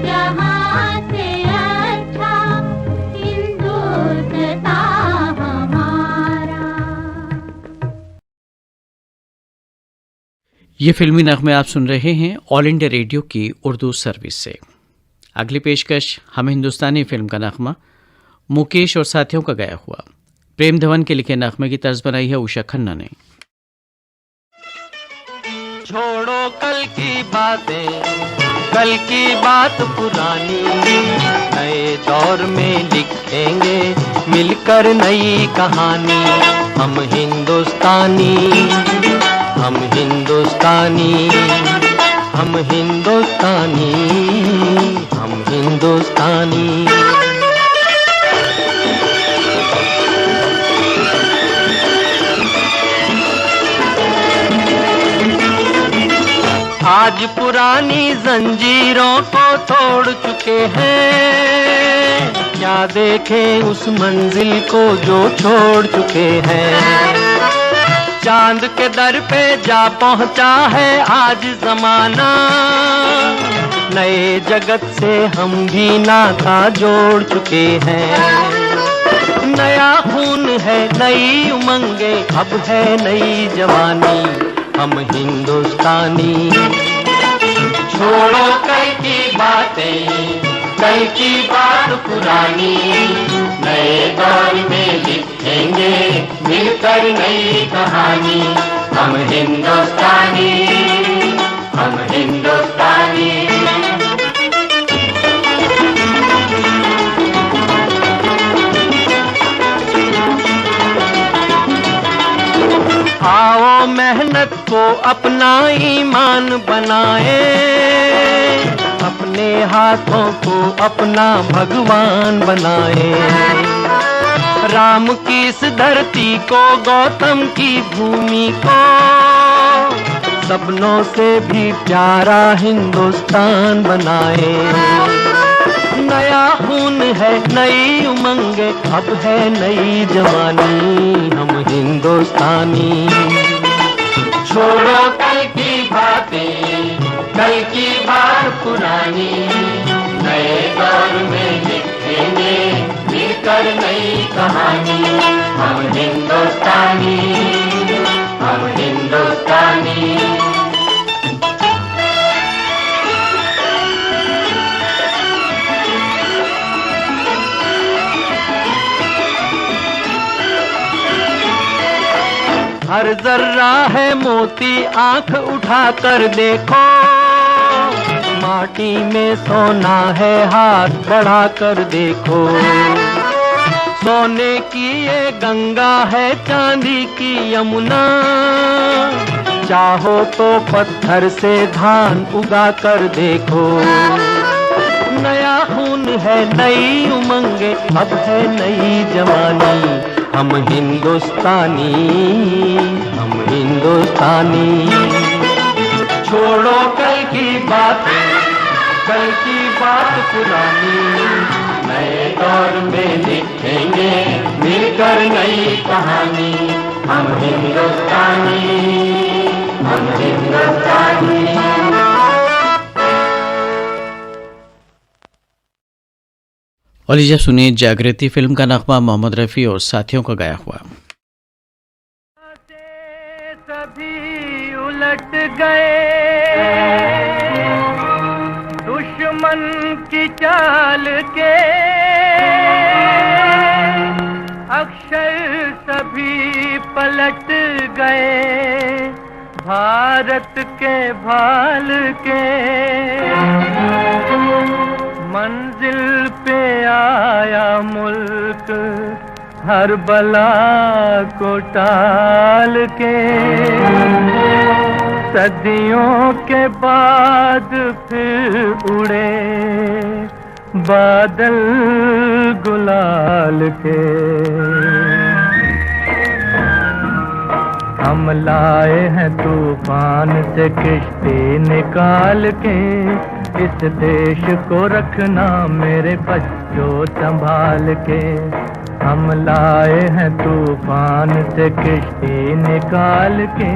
जहां से अच्छा हिंदुस्तां हमारा। ये फिल्मी नगमे आप सुन रहे हैं ऑल इंडिया रेडियो की उर्दू सर्विस से। अगली पेशकश हम हिंदुस्तानी फिल्म का नगमा मुकेश और साथियों का गाया हुआ। प्रेम धवन के लिखे नगमे की तर्ज बनाई है उषा खन्ना ने। छोड़ो कल की बातें, कल की बात पुरानी, नए दौर में लिखेंगे मिलकर नई कहानी। हम हिंदुस्तानी, हम हिंदुस्तानी, हम हिंदुस्तानी, हम हिंदुस्तानी। आज पुरानी जंजीरों को तोड़ चुके हैं, क्या देखें उस मंजिल को जो छोड़ चुके हैं। चांद के दर पे जा पहुंचा है आज जमाना, नए जगत से हम भी नाता जोड़ चुके हैं। नया खून है, नई उमंगे, अब है नई जवानी। हम हिंदुस्तानी, छोड़ो कल की बातें, कल की बात पुरानी, नए दौर में लिखेंगे मिलकर नई कहानी। हम हिंदुस्तानी, हम हिंदुस्तानी। आओ मेहनत को अपना ईमान बनाए, अपने हाथों को अपना भगवान बनाए। राम की इस धरती को, गौतम की भूमि को, सपनों से भी प्यारा हिंदुस्तान बनाए। नया खून है, नई उमंगे, अब है नई जवानी। हम हिंदुस्तानी, छोड़ो कल की बातें, कल की बात पुरानी, नए दौर में लिखेंगे मिलकर नई कहानी। हम हिंदुस्तानी, हम हिंदुस्तानी। हर जर्रा है मोती, आंख उठा कर देखो, माटी में सोना है, हाथ बढ़ा कर देखो। सोने की ये गंगा है, चांदी की यमुना, चाहो तो पत्थर से धान उगा कर देखो। नया खून है, नई उमंगे, अब है नई जवानी। हम हिंदुस्तानी, हम हिंदुस्तानी। छोड़ो कल की बातें, कल की बात पुरानी, नए दौर में लिखेंगे मिलकर नई कहानी। हम हिंदुस्तानी, हम हिंदुस्तानी। और लीजिए सुनिए जागृति फिल्म का नगमा मोहम्मद रफ़ी और साथियों का गाया हुआ। सभी उलट गए, दुश्मन की चाल के अक्षर सभी पलट गए, भारत के भाल के। मंजिल पे आया मुल्क हर बला को टाल के, सदियों के बाद फिर उड़े बादल गुलाल के। हम लाए हैं तूफान से किश्ती निकाल के, इस देश को रखना मेरे बच्चों संभाल के। हम लाए हैं तूफान से किश्ती निकाल के,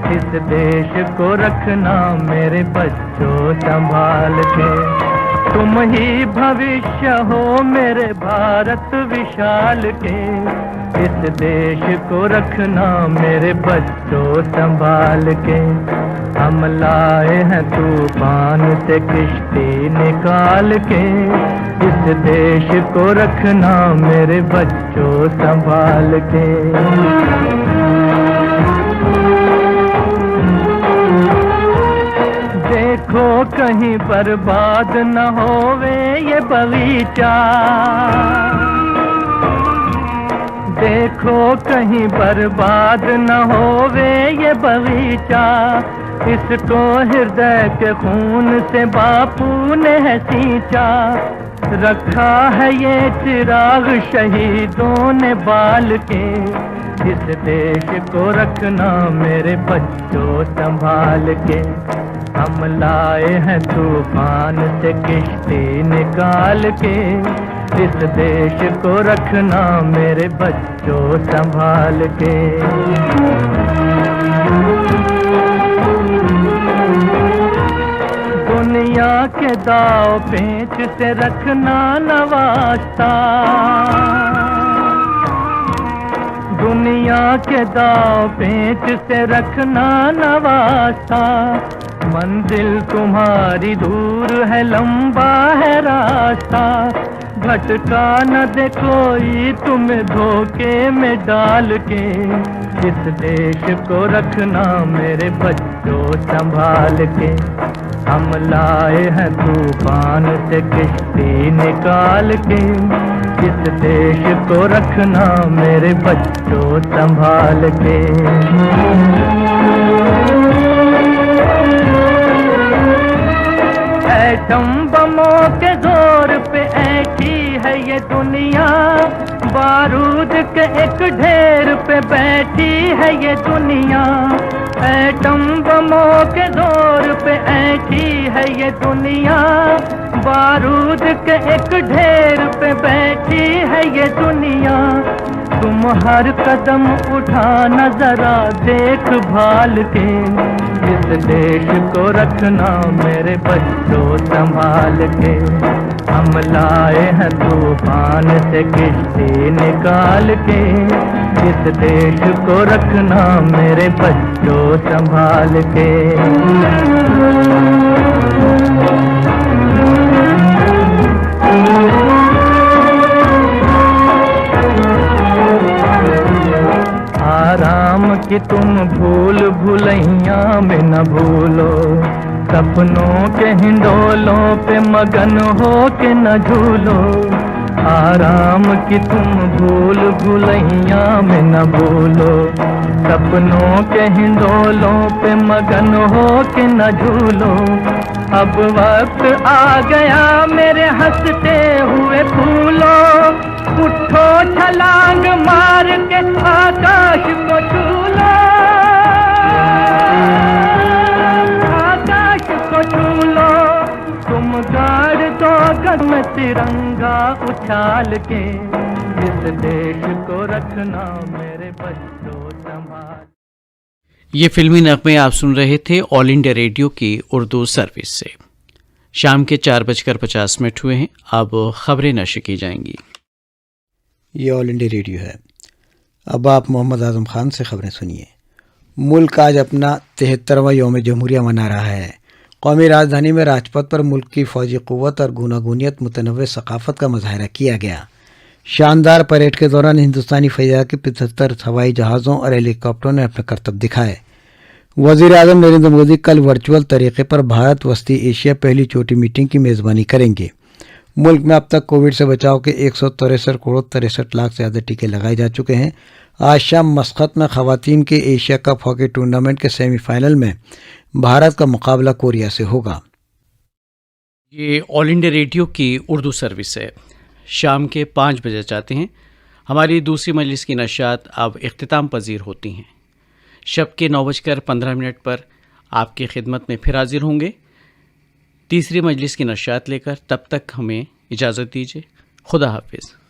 इस देश को रखना मेरे बच्चों संभाल के। तुम ही भविष्य हो मेरे भारत विशाल के, इस देश को रखना मेरे बच्चों संभाल के। हम लाए हैं तूफान से किश्ती निकाल के, इस देश को रखना मेरे बच्चों संभाल के। देखो कहीं बर्बाद न होवे ये बगीचा, देखो कहीं बर्बाद न होवे ये बगीचा। इसको हृदय के खून से बापू ने है सींचा, रखा है ये चिराग शहीदों ने बाल के। इस देश को रखना मेरे बच्चों संभाल के। हम लाए हैं तूफान से किश्ती निकाल के, इस देश को रखना मेरे बच्चों संभाल के। दुनिया के दाव पेच से रखना न वास्ता, दुनिया के दाव पेच से रखना न वास्ता। मंजिल तुम्हारी दूर है, लंबा है रास्ता, भटका न दे कोई तुम्हें धोखे में डाल के। इस देश को रखना मेरे बच्चों संभाल के। हम लाए हैं तूफान से किश्ती निकाल के, इस देश को रखना मेरे बच्चों संभाल के। एटम बमों के जोर पे ऐठी है ये दुनिया, बारूद के एक ढेर पे बैठी है ये दुनिया। एटम बमों के जोर पे ऐठी है ये दुनिया, बारूद के एक ढेर पे बैठी है ये दुनिया। तुम हर कदम उठाना जरा देख भाल के, इस देश को रखना मेरे बच्चों संभाल के। हम लाए हैं तूफान से किश्ती निकाल के, इस देश को रखना मेरे बच्चों संभाल के। आराम की तुम भूल भुलैया में न भूलो, सपनों के हिंडोलों पे मगन हो के न झूलो। आराम की तुम भूल भुलैया में न भूलो, सपनों के हिंडोलों पे मगन हो के न झूलो। अब वक्त आ गया मेरे हंसते हुए फूलों, उठो छलांग मार के आकाश को छू लो, आकाश को छू लो। तुम ख्याल के, इस देश को रखना मेरे बच्चों संभाल। ये फिल्मी नगमे आप सुन रहे थे ऑल इंडिया रेडियो की उर्दू सर्विस से। शाम के 4:50 हुए हैं। अब खबरें नशर की जाएंगी। ये ऑल इंडिया रेडियो है। अब आप मोहम्मद आजम खान से खबरें सुनिए। मुल्क आज अपना 73वां यौम जमहूरिया मना रहा है। कौमी राजधानी में राजपथ पर मुल्क की फौजी क़ुव्वत और गूनागूनियत मुतनव्वे सकाफ़त का मुजाहरा किया गया। शानदार परेड के दौरान हिंदुस्तानी फ़िज़ा के 75 हवाई जहाज़ों और हेलीकॉप्टरों ने अपने करतब दिखाए। वज़ीर आज़म नरेंद्र मोदी कल वर्चुअल तरीके पर भारत वस्ती एशिया पहली छोटी मीटिंग की मेज़बानी करेंगे। मुल्क में अब तक कोविड से बचाव के 163 करोड़ 63 लाख से ज़्यादा टीके लगाए जा चुके हैं। आज शाम मस्कत में ख़वातीन के एशिया कप हॉकी टूर्नामेंट के सेमीफाइनल में भारत का मुकाबला कोरिया से होगा। ये ऑल इंडिया रेडियो की उर्दू सर्विस है। शाम के 5 बजे जाते हैं। हमारी दूसरी मजलिस की नशात अब इख्तिताम पजीर होती हैं। शब के 9:15 पर आपकी खिदमत में फिर हाजिर होंगे तीसरी मजलिस की नशात लेकर। तब तक हमें इजाज़त दीजिए। खुदा हाफिज़।